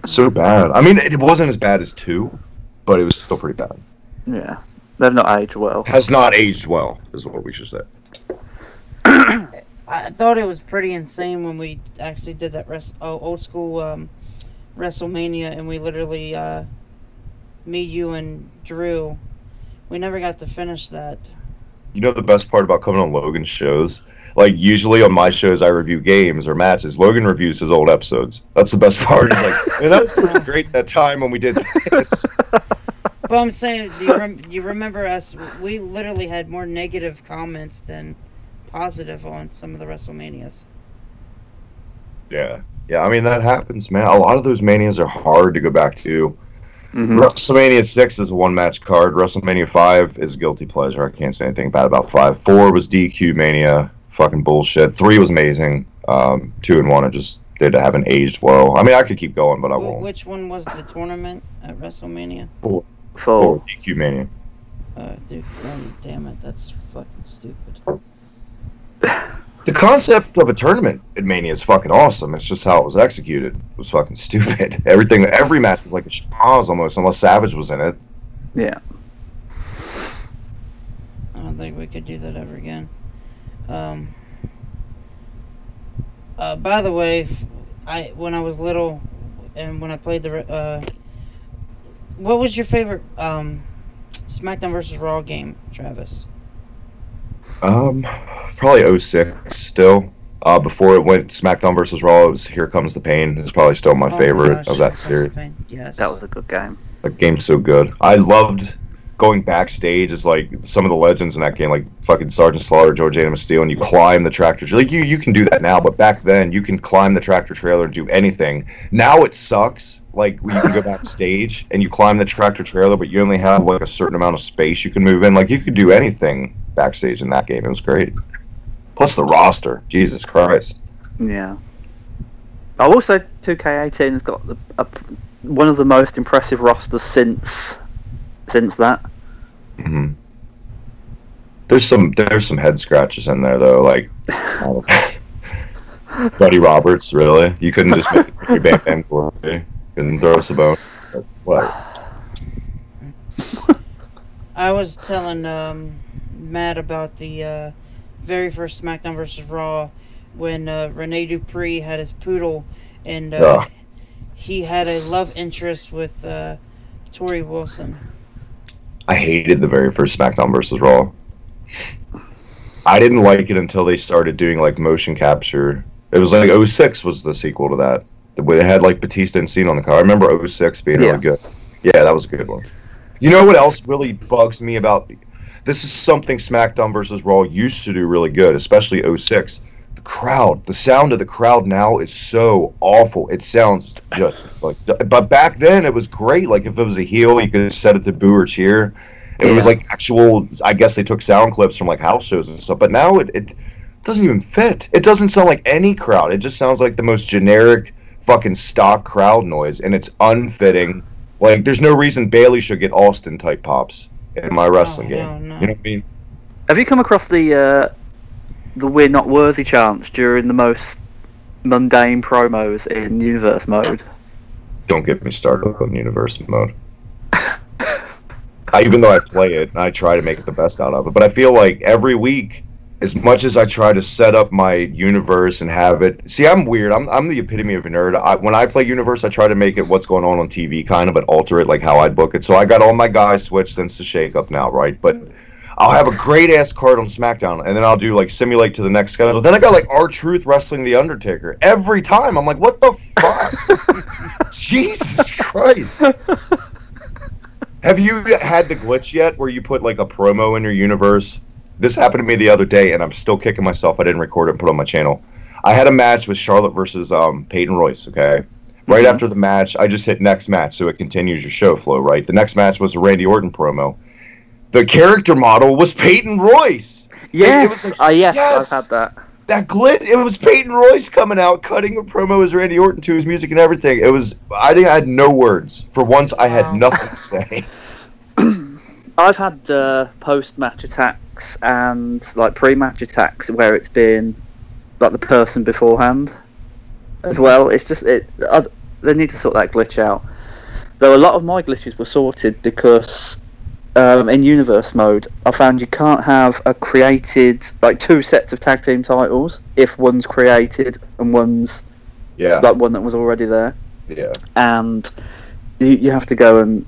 S3: So bad. I mean, it wasn't as bad as 2, but it was still pretty bad.
S6: Yeah, they've not aged well.
S3: Has not aged well, is what we should say.
S5: I thought it was pretty insane when we actually did that old school WrestleMania, and we literally, me, you, and Drew, we never got to finish that.
S3: You know the best part about coming on Logan's shows? Like, usually on my shows I review games or matches. Logan reviews his old episodes. That's the best part. It's like, man, that was pretty great that time when we did this.
S5: But I'm saying, do you remember us? We literally had more negative comments than positive on some of the WrestleManias.
S3: Yeah. Yeah, I mean, that happens, man. A lot of those manias are hard to go back to.
S6: Mm-hmm.
S3: WrestleMania 6 is a one-match card. WrestleMania 5 is guilty pleasure. I can't say anything bad about 5. 4 was DQ Mania. Fucking bullshit. 3 was amazing. 2 and 1 just haven't aged well. I mean, I could keep going, but I won't.
S5: Which one was the tournament at WrestleMania?
S3: 4
S6: Full.
S3: DQ Mania.
S5: Dude, damn it, that's fucking stupid.
S3: The concept of a tournament at Mania is fucking awesome. It's just how it was executed was fucking stupid. Every match was like a schmoz almost, unless Savage was in it.
S6: Yeah.
S5: I don't think we could do that ever again. By the way, when I was little and when I played what was your favorite SmackDown vs. Raw game, Travis?
S3: Probably 06 still. Before it went SmackDown vs. Raw, it was Here Comes the Pain. It's probably still my favorite
S5: gosh,
S3: of that series.
S5: Yes.
S6: That was a good game.
S3: That game's so good. I loved going backstage as like some of the legends in that game, like fucking Sergeant Slaughter, George Amos Steele, and you climb the tractor. Like you can do that now, but back then you can climb the tractor trailer and do anything. Now it sucks. Like you can go backstage and you climb the tractor trailer, but you only have like a certain amount of space you can move in. Like you could do anything backstage in that game. It was great. Plus the roster, Jesus Christ.
S6: Yeah. I will say 2K18 has got one of the most impressive rosters since that.
S3: Mm-hmm. There's some head scratches in there though, like Buddy Roberts. Really, you couldn't just make it Bam Bam Gordy. Couldn't throw us a bone. What?
S5: I was telling Matt about the very first SmackDown vs. Raw when Rene Dupree had his poodle, and he had a love interest with Tori Wilson.
S3: I hated the very first SmackDown vs. Raw. I didn't like it until they started doing like motion capture. It was like 06 was the sequel to that. It had like Batista and Cena on the car. I remember 06 being really good. Yeah, that was a good one. You know what else really bugs me about... This is something SmackDown vs. Raw used to do really good, especially 06. The crowd. The sound of the crowd now is so awful. It sounds just like... But back then, it was great. Like, if it was a heel, you could set it to boo or cheer. It was like actual... I guess they took sound clips from like house shows and stuff. But now it doesn't even fit. It doesn't sound like any crowd. It just sounds like the most generic fucking stock crowd noise. And it's unfitting. Like, there's no reason Bayley should get Austin-type pops in my wrestling game. No. You know what I mean?
S6: Have you come across the "We're Not Worthy" chants during the most mundane promos in Universe mode?
S3: Don't get me started on Universe mode. Even though I play it, I try to make it the best out of it. But I feel like every week, as much as I try to set up my universe and have it... See, I'm weird. I'm the epitome of a nerd. When I play Universe, I try to make it what's going on TV, kind of, but alter it like how I'd book it. So I got all my guys switched since the shake-up now, right? But I'll have a great-ass card on SmackDown, and then I'll do, like, simulate to the next schedule. Then I got, like, R-Truth wrestling The Undertaker. Every time. I'm like, what the fuck? Jesus Christ. Have you had the glitch yet where you put, like, a promo in your universe? This happened to me the other day, and I'm still kicking myself. I didn't record it and put it on my channel. I had a match with Charlotte versus Peyton Royce, okay? Right after the match, I just hit next match, so it continues your show flow, right? The next match was a Randy Orton promo. The character model was Peyton Royce!
S6: Yes!
S3: It was like,
S6: yes, I've had that.
S3: That glitch, it was Peyton Royce coming out, cutting a promo as Randy Orton to his music and everything. It was, I think I had no words. For once, I had nothing to say.
S6: I've had post-match attacks and like pre-match attacks where it's been like the person beforehand as well. It's just they need to sort that glitch out. Though a lot of my glitches were sorted because in Universe mode, I found you can't have a created like two sets of tag team titles if one's created and one's like one that was already there.
S3: Yeah,
S6: and you have to go and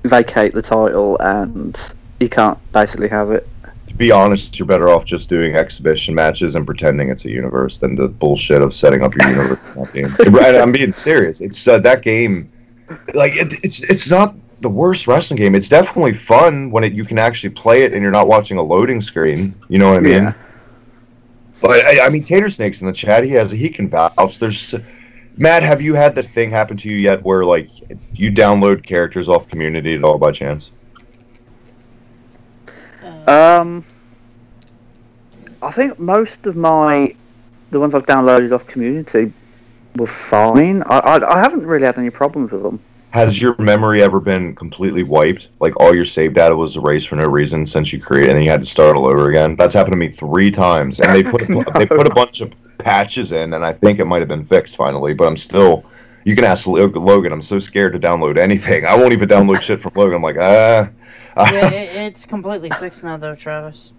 S6: vacate the title, and you can't basically have it.
S3: To be honest, you're better off just doing exhibition matches and pretending it's a universe than the bullshit of setting up your universe. And I'm being serious. It's that game, like it's not the worst wrestling game. It's definitely fun when you can actually play it and you're not watching a loading screen. You know what I mean?
S6: Yeah.
S3: But I mean, Tater Snake's in the chat. He can vouch. There's. Matt, have you had the thing happen to you yet where, like, you download characters off Community at all by chance?
S6: I think most of the ones I've downloaded off Community were fine. I haven't really had any problems with them.
S3: Has your memory ever been completely wiped? Like, all your save data was erased for no reason since you created and then you had to start all over again? That's happened to me 3 times. And they put a bunch of patches in, and I think it might have been fixed finally, but I'm still... You can ask Logan. I'm so scared to download anything. I won't even download shit from Logan. I'm like,
S5: Yeah, it's completely fixed now, though, Travis.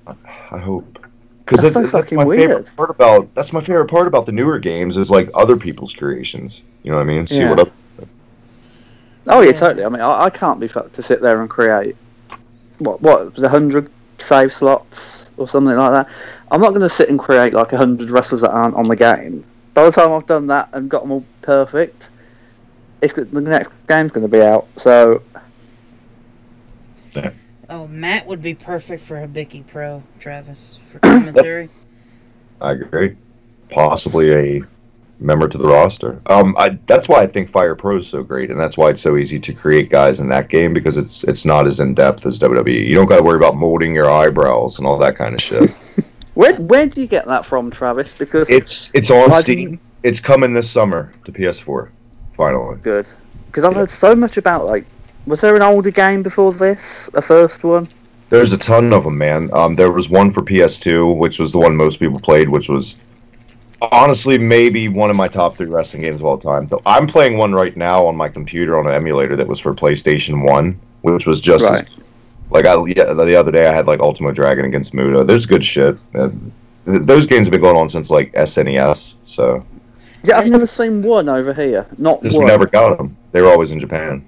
S3: I hope. Because that's my
S6: weird.
S3: favorite part about... That's my favorite part about the newer games is, like, other people's creations. You know what I mean? See what other...
S6: Oh yeah, totally. I mean, I can't be fucked to sit there and create what was 100 save slots or something like that. I'm not going to sit and create like 100 wrestlers that aren't on the game. By the time I've done that and got them all perfect, the next game's going to be out. So,
S5: oh, Matt would be perfect for Hibiki Pro, Travis, for commentary.
S3: I agree. Possibly a member to the roster. That's why I think Fire Pro is so great, and that's why it's so easy to create guys in that game, because it's not as in depth as WWE. You don't got to worry about molding your eyebrows and all that kind of shit.
S6: Where do you get that from, Travis? Because
S3: it's on Steam. It's coming this summer to PS4. Finally.
S6: Good. Because I've heard so much about, like, was there an older game before this? A first one?
S3: There's a ton of them, man. There was one for PS2, which was the one most people played, which was honestly maybe one of my top 3 wrestling games of all time. So I'm playing one right now on my computer on an emulator that was for PlayStation 1, which was just
S6: right.
S3: The other day I had like Ultimo Dragon against Muda. There's good shit. Those games have been going on since like SNES, so.
S6: Yeah, I've never seen one over here. Not
S3: just
S6: one.
S3: Never got them. They were always in Japan.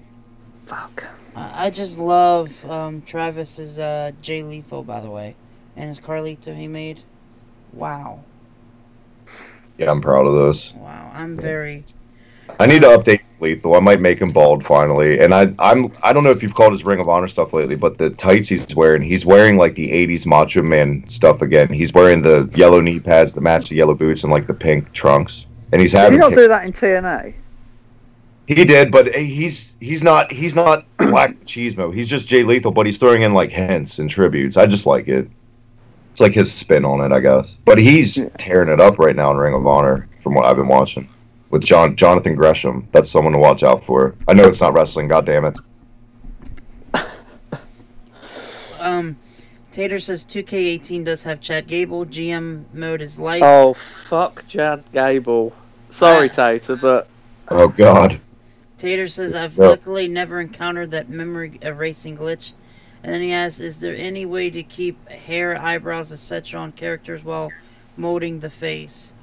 S6: Fuck.
S5: I just love Travis's Jay Lethal, by the way, and his Carlito he made. Wow.
S3: Yeah, I'm proud of those.
S5: Wow, I'm very.
S3: I need to update Lethal. I might make him bald finally. And I don't know if you've called his Ring of Honor stuff lately, but the tights he's wearing like the 80s Macho Man stuff again. He's wearing the yellow knee pads that match the yellow boots and like the pink trunks. And he's having.
S6: Did he not do that in TNA?
S3: He did, but he's not Black Machismo. He's just Jay Lethal, but he's throwing in like hints and tributes. I just like it. It's like his spin on it, I guess. But he's tearing it up right now in Ring of Honor, from what I've been watching. With Jonathan Gresham, that's someone to watch out for. I know it's not wrestling, goddammit.
S5: Tater says 2K18 does have Chad Gable. GM mode is light.
S6: Oh, fuck Chad Gable. Sorry, Tater, but.
S3: Oh, God.
S5: Tater says, I've luckily never encountered that memory erasing glitch. And then he asks, is there any way to keep hair, eyebrows, etc. on characters while molding the face?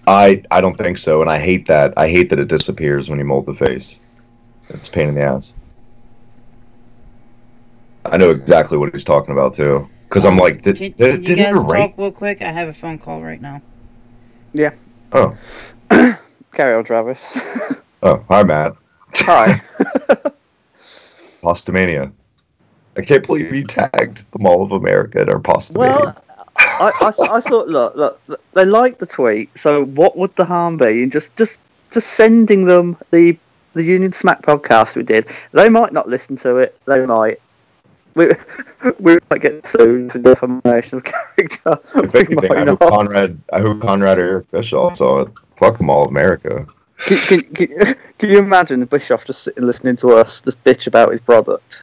S3: I don't think so, and I hate that. I hate that it disappears when you mold the face. It's a pain in the ass. I know exactly what he's talking about, too. Because I'm like,
S5: can you guys talk real quick? I have a phone call right now.
S6: Yeah.
S3: Oh.
S6: Carry on, Travis.
S3: Oh, hi, Matt.
S6: Hi.
S3: Pastamania. I can't believe you tagged the Mall of America at our Pastamania.
S6: Well, I thought, look, they liked the tweet, so what would the harm be in just sending them the Union Smack podcast we did? They might not listen to it. They might. We might get sued for defamation of character.
S3: If anything, I hope Conrad or Eric Bischoff saw it. Fuck the Mall of America.
S6: Can you imagine Bischoff just sitting listening to us just bitch about his product?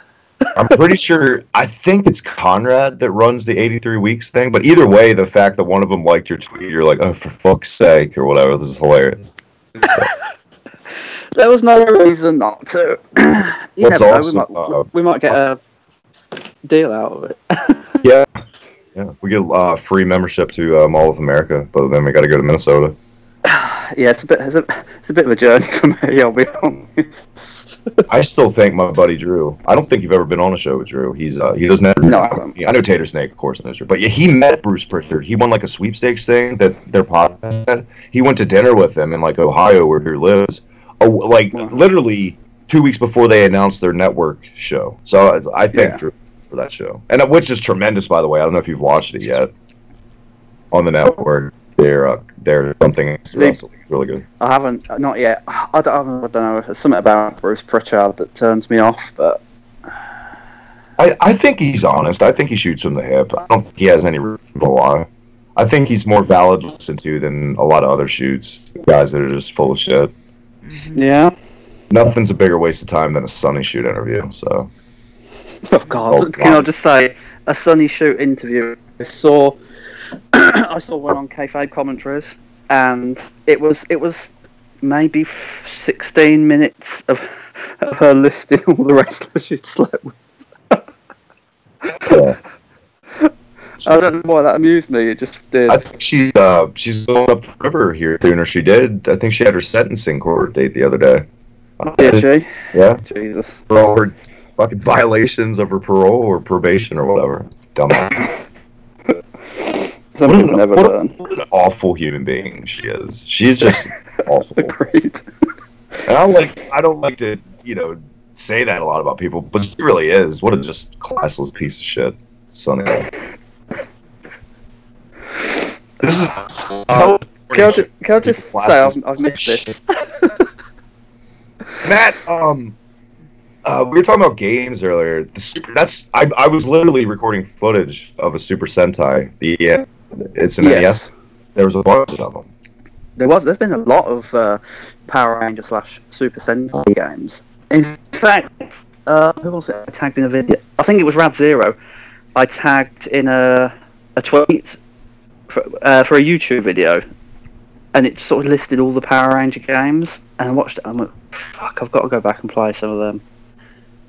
S3: I'm pretty sure, I think it's Conrad that runs the 83 weeks thing, but either way, the fact that one of them liked your tweet, you're like, oh, for fuck's sake, or whatever, this is hilarious.
S6: There was no reason not to. You never know, we might get a deal out of it.
S3: Yeah, we get free membership to Mall of America, but then we got to go to Minnesota.
S6: Yeah, it's a bit of a journey for me, I'll be honest.
S3: I still think my buddy Drew. I don't think you've ever been on a show with Drew. He doesn't have.
S6: No, I haven't.
S3: I know Tater Snake, of course, knows Drew, but yeah, he met Bruce Pritchard. He won like a sweepstakes thing that their podcast had. He went to dinner with them in like Ohio, where he lives. Literally 2 weeks before they announced their network show. So I thank Drew for that show, and which is tremendous, by the way. I don't know if you've watched it yet on the network. They're something really good.
S6: I haven't, not yet. I don't know. There's something about Bruce Pritchard that turns me off, but
S3: I think he's honest. I think he shoots from the hip. I don't think he has any reason to lie. I think he's more valid to listen to than a lot of other shoots. Guys that are just full of shit.
S6: Yeah.
S3: Nothing's a bigger waste of time than a Sunny Shoot interview. So.
S6: Oh God! Can I just say, a Sunny Shoot interview? I saw one on Kayfabe Commentaries, and it was maybe 16 minutes of her listing all the wrestlers she'd slept with.
S3: Yeah.
S6: I don't know why that amused me. It just did.
S3: I think she's going up the river here soon, or she did. I think she had her sentencing court date the other day.
S6: Did she?
S3: Yeah.
S6: Jesus.
S3: For all her fucking violations of her parole or probation or whatever. Dumbass.
S6: Some people never learn.
S3: What an awful human being she is. She's just awful.
S6: Agreed.
S3: And I don't like to, say that a lot about people, but she really is. What a just classless piece of shit. Sonny. This is.
S6: Can I just say I've missed this?
S3: Matt, we were talking about games earlier. I was literally recording footage of a Super Sentai. It's an NES. There was a bunch of them.
S6: There's been a lot of Power Ranger / Super Sentai games. In fact, who was it I tagged in a video? I think it was Rad Zero. I tagged in a tweet for a YouTube video, and it sort of listed all the Power Ranger games. And I watched it. I'm like, fuck! I've got to go back and play some of them.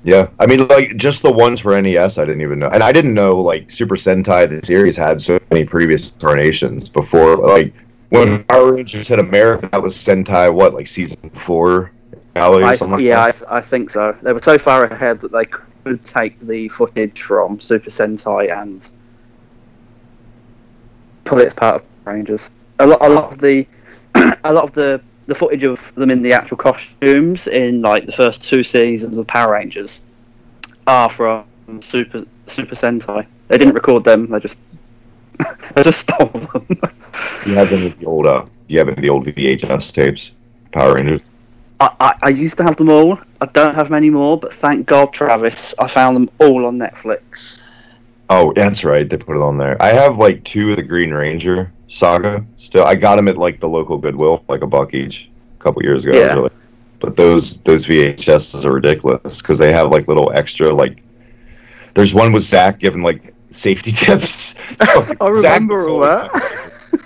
S3: Yeah, I mean, like, just the ones for NES, I didn't even know. And I didn't know, like, Super Sentai, the series, had so many previous incarnations before. Like, when Power Rangers hit America, that was Sentai, what, like, season 4? I
S6: think so. They were so far ahead that they could take the footage from Super Sentai and put it as part of Rangers. A lot of the footage of them in the actual costumes in like the first 2 seasons of Power Rangers are from Super Sentai. They didn't record them. They just stole them.
S3: You have any of the old VHS tapes, Power Rangers?
S6: I used to have them all. I don't have many more, but thank God, Travis, I found them all on Netflix.
S3: Oh, that's right. They put it on there. I have like 2 of the Green Ranger saga still. I got them at like the local Goodwill, like $1 each, a couple years ago.
S6: Yeah.
S3: Really. But those VHSs are ridiculous because they have like little extra like. There's one with Zach giving like safety tips.
S6: I remember all that.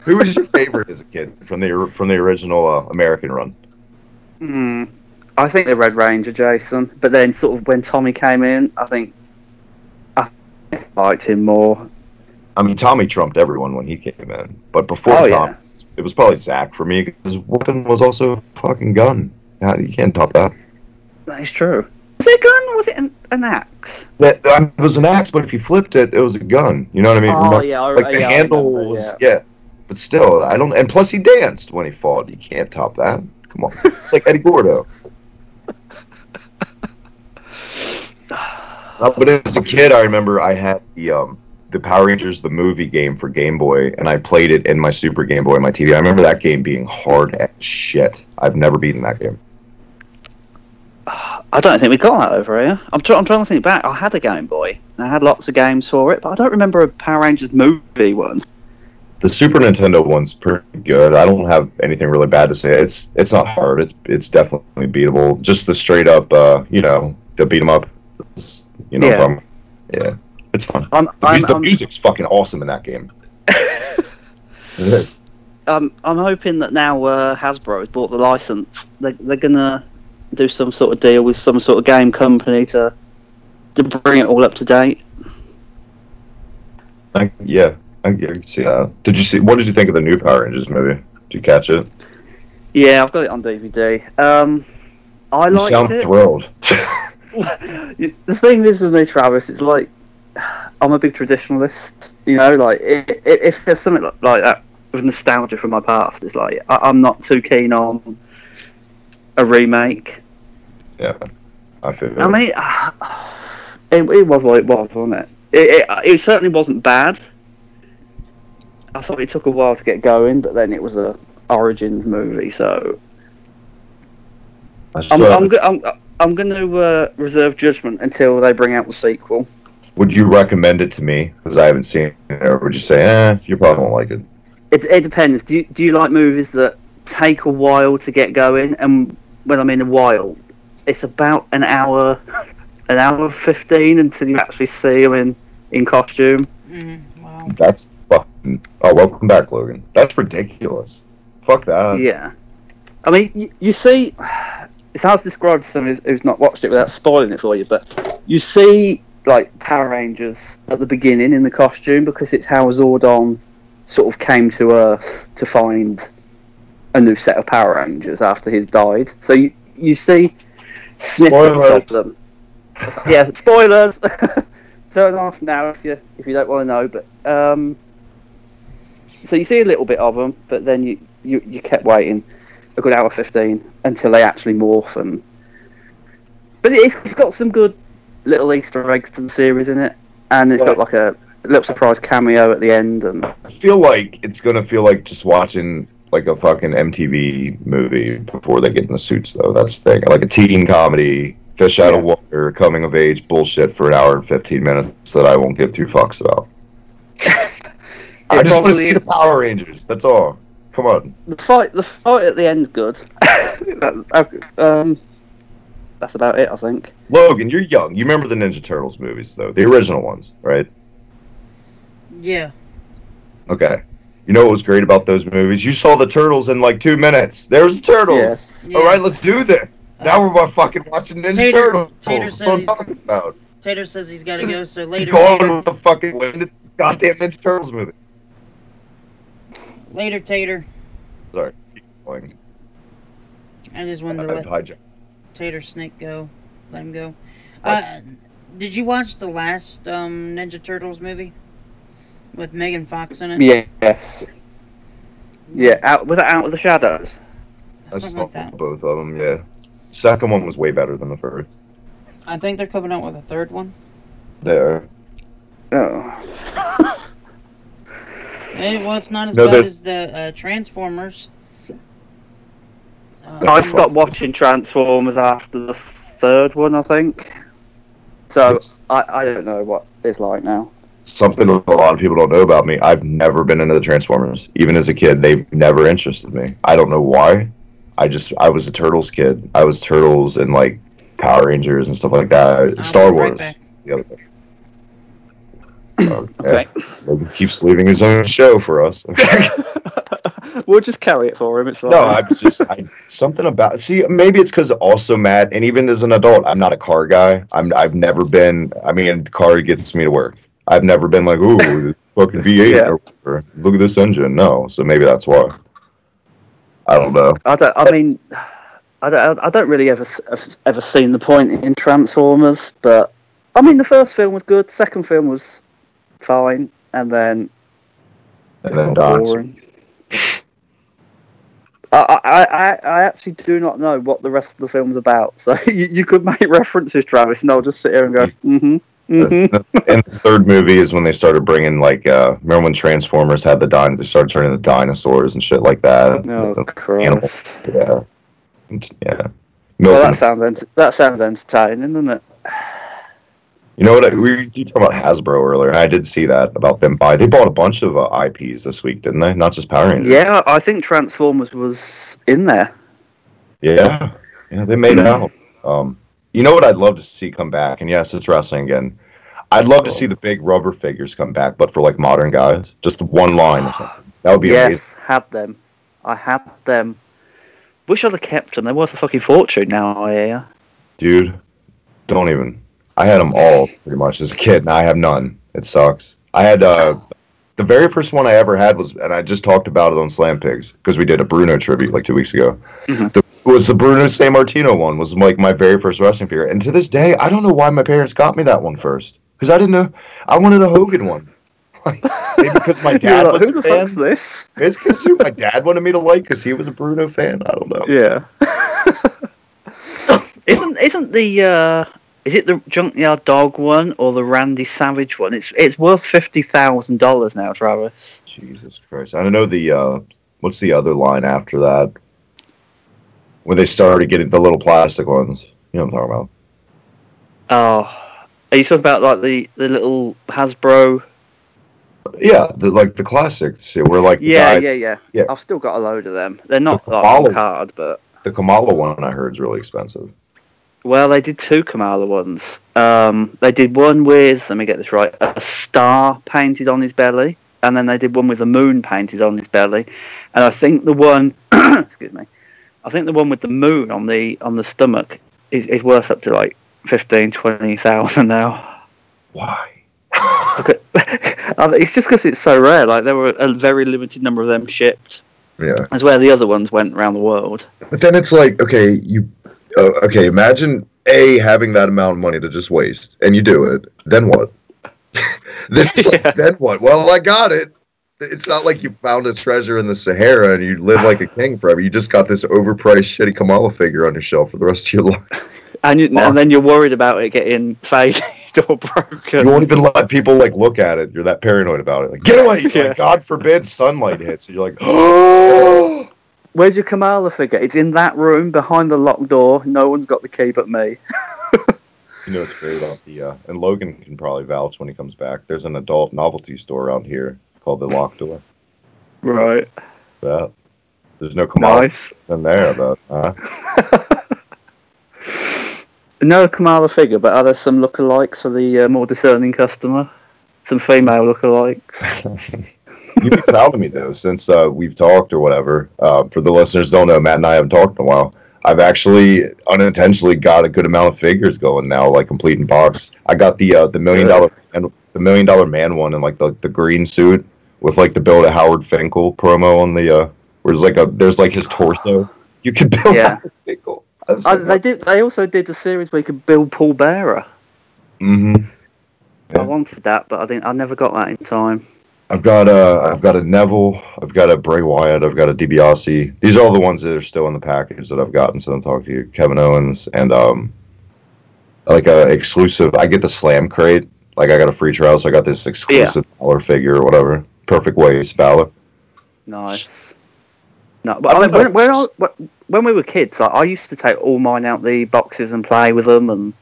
S3: Who was your favorite as a kid from the original American run?
S6: I think the Red Ranger, Jason. But then, sort of when Tommy came in, I liked him more.
S3: I mean, Tommy trumped everyone when he came in, but before Tom, it was probably Zach for me because his weapon was also a fucking gun. You can't top that.
S6: That is true. Was it a gun or was it an axe?
S3: It was an axe, but if you flipped it, it was a gun. You know what I mean?
S6: Oh, yeah.
S3: The handle was, but still, I don't. And plus, he danced when he fought. You can't top that. Come on, it's like Eddie Gordo. But as a kid, I remember I had the Power Rangers, the movie game for Game Boy, and I played it in my Super Game Boy on my TV. I remember that game being hard as shit. I've never beaten that game.
S6: I don't think we got that over here. I'm trying to think back. I had a Game Boy, and I had lots of games for it, but I don't remember a Power Rangers movie one.
S3: The Super Nintendo one's pretty good. I don't have anything really bad to say. It's not hard. It's definitely beatable. Just the straight up, the beat 'em up. Yeah, it's fun. The music's fucking awesome in that game. It is.
S6: I'm hoping that now Hasbro's bought the license, they're gonna do some sort of deal with some sort of game company to bring it all up to date.
S3: I can see that. What did you think of the new Power Rangers movie? Did you catch it?
S6: Yeah, I've got it on DVD.
S3: You sound thrilled.
S6: The thing is with me, Travis, it's like I'm a big traditionalist. Like if there's something like that with nostalgia from my past, it's like I'm not too keen on a remake.
S3: Yeah, I feel it.
S6: I mean, it was what it was, wasn't it? It certainly wasn't bad. I thought it took a while to get going, but then it was a Origins movie, so I'm going to reserve judgment until they bring out the sequel.
S3: Would you recommend it to me? Because I haven't seen it. Or would you say, you probably won't like it?
S6: It depends. Do you like movies that take a while to get going? And when I mean a while, it's about an hour 15 until you actually see them in costume.
S5: Wow.
S3: That's fucking... Oh, welcome back, Logan. That's ridiculous. Fuck that.
S6: Yeah. I mean, you see... It's hard to describe to someone who's not watched it without spoiling it for you, but you see, like, Power Rangers at the beginning in the costume because it's how Zordon sort of came to Earth to find a new set of Power Rangers after he's died. So you see snippets of them. Yeah, spoilers! Turn off now if you don't want to know, but... So you see a little bit of them, but then you kept waiting a good hour 15 until they actually morph them. But it's got some good little Easter eggs to the series in it, and it's got like a little surprise cameo at the end, and
S3: I feel like it's gonna feel like just watching like a fucking MTV movie before they get in the suits, though. That's the thing. Like a teen comedy, fish out of water, coming of age bullshit for an hour and 15 minutes that I won't give two fucks about. I just want to see the Power Rangers. That's all. Come on.
S6: The fight at the end's good. That's about it, I think.
S3: Logan, you're young. You remember the Ninja Turtles movies, though, the original ones, right?
S5: Yeah.
S3: Okay. You know what was great about those movies? You saw the turtles in like 2 minutes. There's the turtles.
S5: Yeah.
S3: All right, let's do this. Now we're fucking watching Ninja Turtles. That's what I'm talking about.
S5: Tater says he's got to go, so later.
S3: Going with the fucking goddamn Ninja Turtles movie.
S5: Later, Tater.
S3: Sorry. Keep going.
S5: I just wanted to let Tater Snake go. Let him go. Did you watch the last Ninja Turtles movie with Megan Fox in it?
S6: Yes. Yeah. Was that Out of the Shadows?
S3: I
S5: Something
S3: saw
S5: like that.
S3: both of them. Yeah. Second one was way better than the first.
S5: I think they're coming out with a third one.
S3: There.
S6: Oh.
S5: Hey, well, it's not as bad as the Transformers.
S6: I stopped watching Transformers after the third one, I think. So I don't know what it's like now.
S3: Something a lot of people don't know about me. I've never been into the Transformers. Even as a kid, they've never interested me. I don't know why. I was a Turtles kid. I was Turtles and like Power Rangers and stuff like that. Star Wars. The other day.
S6: Okay.
S3: Logan keeps leaving his own show for us.
S6: We'll just carry it for him. It's fine.
S3: No, something about. See, maybe it's because also Matt, and even as an adult, I'm not a car guy. I've never been. I mean, the car gets me to work. I've never been like, ooh, fucking V8 or whatever. Look at this engine. No, so maybe that's why. I don't know.
S6: I don't really ever seen the point in Transformers, but I mean, the first film was good. Second film was fine, and then boring. I actually do not know what the rest of the film's about. So you could make references, Travis, and I'll just sit here and go, mm-hmm. Mm-hmm.
S3: And the third movie is when they started bringing remember when Transformers had they started turning the dinosaurs and shit like that.
S6: Oh, Christ.
S3: Yeah. Yeah.
S6: Well, that sounds entertaining, doesn't it?
S3: You know what? We talked about Hasbro earlier, and I did see that about them they bought a bunch of IPs this week, didn't they? Not just Power Rangers.
S6: Yeah, I think Transformers was in there.
S3: Yeah, they made it out. You know what I'd love to see come back, and yes, it's wrestling again. I'd love to see the big rubber figures come back, but for like modern guys, just one line or something. That would be amazing.
S6: Yes, have them. I have them. Wish I'd have kept them. They're worth a fucking fortune now, I hear.
S3: Dude, don't even. I had them all pretty much as a kid, and I have none. It sucks. I had the very first one I ever had was, and I just talked about it on Slam Pigs because we did a Bruno tribute like 2 weeks ago. Mm-hmm. The Bruno San Martino one was like my very first wrestling figure, and to this day I don't know why my parents got me that one first because I didn't know I wanted a Hogan one. Maybe because my dad was a fan.
S6: This?
S3: It's because my dad wanted me to like because he was a Bruno fan. I don't know.
S6: Yeah. Isn't the is it the Junkyard Dog one or the Randy Savage one? It's worth $50,000 now, Travis.
S3: Jesus Christ! I don't know the what's the other line after that? When they started getting the little plastic ones. You know what I'm talking about.
S6: Oh. Are you talking about like the little Hasbro?
S3: Yeah, the classics. Where like
S6: yeah. I've still got a load of them. They're not like on card, but
S3: the Kamala one I heard is really expensive.
S6: Well, they did 2 Kamala ones. They did one with, let me get this right, a star painted on his belly, and then they did one with a moon painted on his belly. And I think the one, excuse me, I think the one with the moon on the stomach is worth up to like 15,000-20,000 now.
S3: Why?
S6: It's just because it's so rare. Like there were a very limited number of them shipped.
S3: Yeah.
S6: As where the other ones went around the world.
S3: But then it's like, okay, imagine having that amount of money to just waste, and you do it. Then what? Then what? Well, I got it. It's not like you found a treasure in the Sahara and you live like a king forever. You just got this overpriced shitty Kamala figure on your shelf for the rest of your life.
S6: And then you're worried about it getting faded. door broken.
S3: You won't even let people like look at it. You're that paranoid about it. Like, get away!
S6: Yeah.
S3: Like, God forbid sunlight hits. And you're like, oh.
S6: Where's your Kamala figure? It's in that room behind the locked door. No one's got the key but me.
S3: You know what's great about the and Logan can probably vouch when he comes back. There's an adult novelty store around here called the Locked Door.
S6: Right.
S3: Yeah. There's no Kamala
S6: Nice.
S3: in there, but
S6: No Kamala figure, but are there some lookalikes for the more discerning customer? Some female lookalikes.
S3: you'd be proud of me though, since we've talked or whatever. For the listeners who don't know, Matt and I haven't talked in a while. I've actually unintentionally got a good amount of figures going now, like complete in box. I got the $1 million and the $1 million man one in like the green suit with like the Build a Howard Finkel promo on the where there's like his torso. You could build Howard Finkel.
S6: They also did a series where you could build Paul Bearer.
S3: Mm-hmm. Yeah.
S6: I wanted that, but I never got that in time.
S3: I've got a Neville, I've got a Bray Wyatt, I've got a DiBiase. These are all the ones that are still in the package that I've gotten. So I'm talking to you, Kevin Owens, and like a exclusive. I get the Slam crate. Like I got a free trial, so I got this exclusive Balor figure or whatever. Perfect waist Balor.
S6: Nice. No, but I mean, when we were kids, I used to take all mine out the boxes and play with them,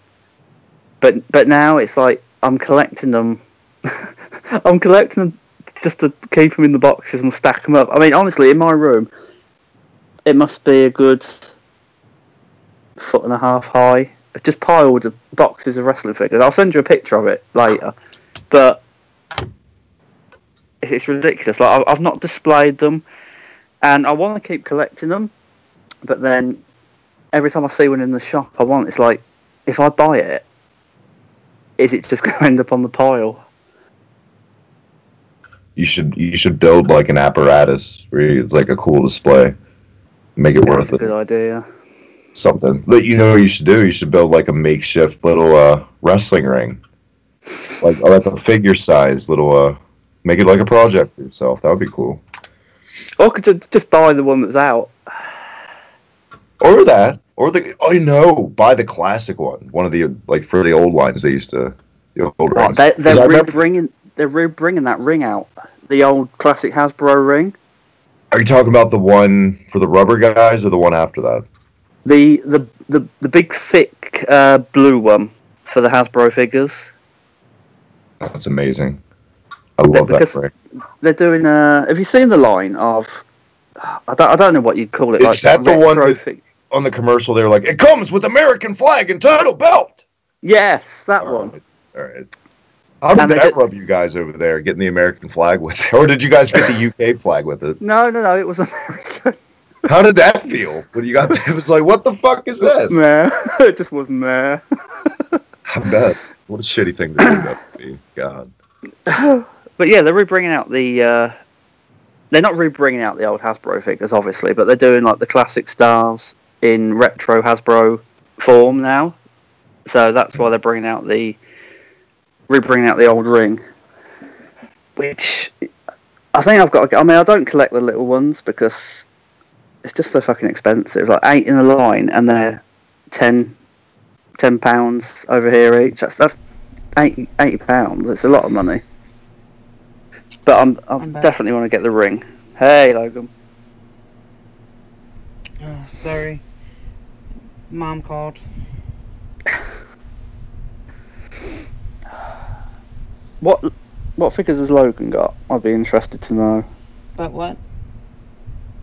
S6: but now it's like I'm collecting them. I'm collecting them just to keep them in the boxes and stack them up. I mean, honestly, in my room, it must be a good 1.5 feet high. I've just piled boxes of wrestling figures. I'll send you a picture of it later. But it's ridiculous. Like I've not displayed them, and I want to keep collecting them. But then every time I see one in the shop, it's like, if I buy it, is it just going to end up on the pile?
S3: You should build like an apparatus where it's like a cool display. Make it worth it.
S6: Good idea.
S3: Something. But you know what you should do? You should build like a makeshift little wrestling ring. Like a figure size little make it like a project for yourself. That would be cool.
S6: Or could you just buy the one that's out?
S3: Or that. Or buy the classic one. One of the like for the old lines they used to the old rings.
S6: They're re-bringing that ring out. The old classic Hasbro ring.
S3: Are you talking about the one for the rubber guys or the one after that?
S6: The big thick blue one for the Hasbro figures.
S3: That's amazing. I love that ring.
S6: They're doing have you seen the line of I don't know what you'd call it.
S3: Is that the one that, on the commercial they were like, it comes with American flag and title belt?
S6: Yes, that one.
S3: All right. How did that rub you guys over there, getting the American flag with it? Or did you guys get the UK flag with it?
S6: No, it was American.
S3: How did that feel when you got there? It was like, what the fuck is this?
S6: Meh. It just was meh.
S3: I bet. What a shitty thing to do that to be. God.
S6: But yeah, they're re-bringing out the... they're not re-bringing out the old Hasbro figures, obviously, but they're doing like the classic stars in retro Hasbro form now. So that's why they're re-bringing out the old ring, which I think I've got. I mean, I don't collect the little ones because it's just so fucking expensive. Like 8 in a line, and they're £10 over here each. That's £80. It's a lot of money. But I definitely want to get the ring. Hey, Logan.
S5: Oh, sorry. Mom called.
S6: What figures has Logan got? I'd be interested to know.
S5: But what?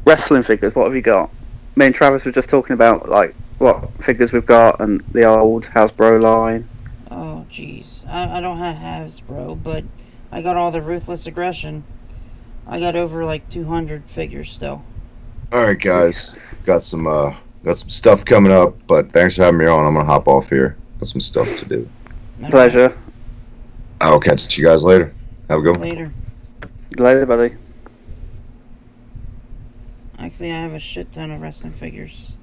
S6: Wrestling figures, what have you got? Me and Travis were just talking about like what figures we've got and the old Hasbro line.
S5: Oh jeez. I don't have Hasbro, but I got all the Ruthless Aggression. I got over like 200 figures still.
S3: Alright guys. Got some stuff coming up, but thanks for having me on. I'm gonna hop off here. Got some stuff to do.
S5: Okay.
S6: Pleasure.
S3: I'll catch you guys later. Have a good one.
S6: Later, buddy.
S5: Actually, I have a shit ton of wrestling figures.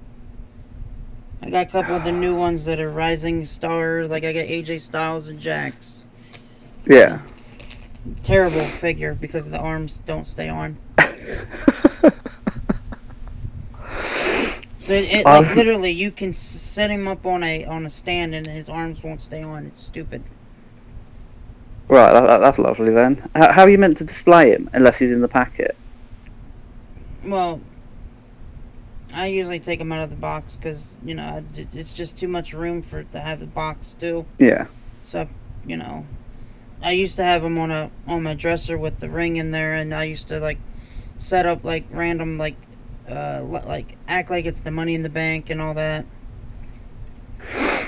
S5: I got a couple of the new ones that are rising stars, like I got AJ Styles and Jax.
S6: Yeah.
S5: Terrible figure because the arms don't stay on. So literally you can set him up on a stand and his arms won't stay on. It's stupid.
S6: Right, that's lovely then. How are you meant to display him unless he's in the packet?
S5: Well, I usually take them out of the box because, you know, it's just too much room for it to have the box too.
S6: Yeah.
S5: So, you know, I used to have them on my dresser with the ring in there, and I used to like set up like random like act like it's the Money in the Bank and all that.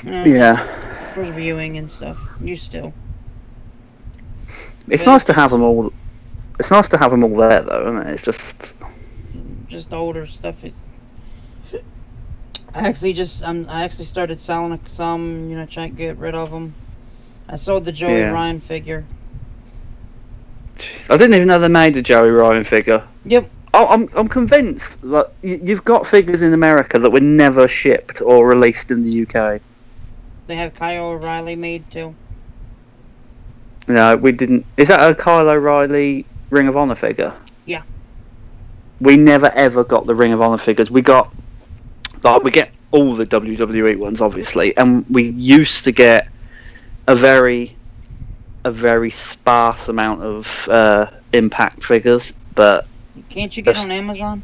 S5: You know,
S6: Yeah.
S5: for viewing and stuff. Used to.
S6: It's nice to have them all. It's nice to have them all there, though, isn't it? It's
S5: just older stuff. I actually started selling some, you know, trying to get rid of them. I sold the Joey Ryan figure.
S6: I didn't even know they made a Joey Ryan figure.
S5: Yep.
S6: I'm convinced that you've got figures in America that were never shipped or released in the UK.
S5: They have Kyle O'Reilly made too.
S6: No, we didn't. Is that a Kyle O'Reilly Ring of Honor figure?
S5: Yeah.
S6: We never ever got the Ring of Honor figures. We get all the WWE ones, obviously, and we used to get a very sparse amount of Impact figures, but
S5: can't you get on Amazon?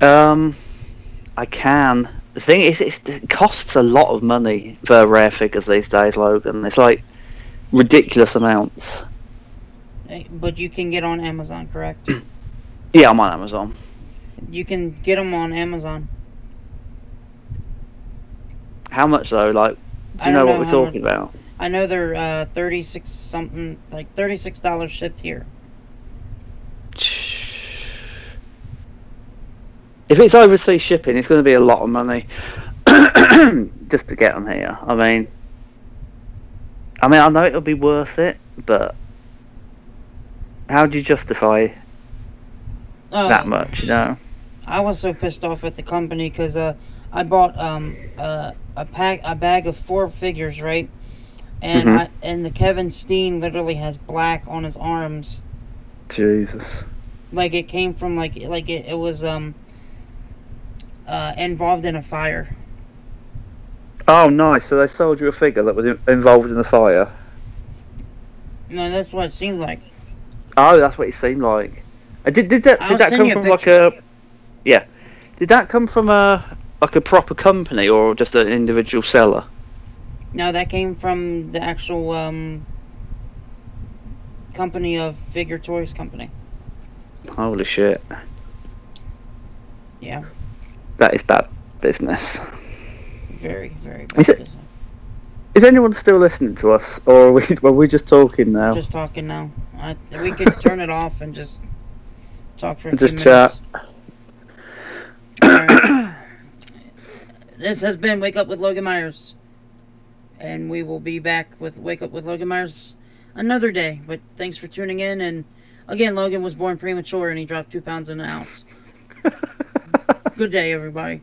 S6: I can. The thing is, it costs a lot of money for rare figures these days, Logan. It's like ridiculous amounts.
S5: But you can get on Amazon, correct?
S6: Yeah, I'm on Amazon.
S5: You can get them on Amazon.
S6: How much though? Like, do you know what we're talking about?
S5: I know they're $36 shipped here.
S6: If it's overseas shipping, it's going to be a lot of money just to get them here. I mean, I know it'll be worth it, but how do you justify that much? You know,
S5: I was so pissed off at the company because I bought a bag of 4 figures, right? And and the Kevin Steen literally has black on his arms.
S6: Jesus.
S5: Like it came from it was involved in a fire.
S6: Oh, nice. So they sold you a figure that was involved in the fire.
S5: No, that's what it seemed like.
S6: Oh, that's what it seemed like. Did that come from like a? Yeah. Did that come from a proper company or just an individual seller?
S5: No, that came from the actual company of Figure Toys Company.
S6: Holy shit.
S5: Yeah.
S6: That is bad business.
S5: Very, very bad business.
S6: Is anyone still listening to us, or are we just talking now?
S5: Just talking now. We could turn it off and just talk for a few minutes.
S6: Just chat.
S5: Right. This has been Wake Up with Logan Myers. And we will be back with Wake Up with Logan Myers another day. But thanks for tuning in. And again, Logan was born premature and he dropped 2 pounds in an ounce. Good day, everybody.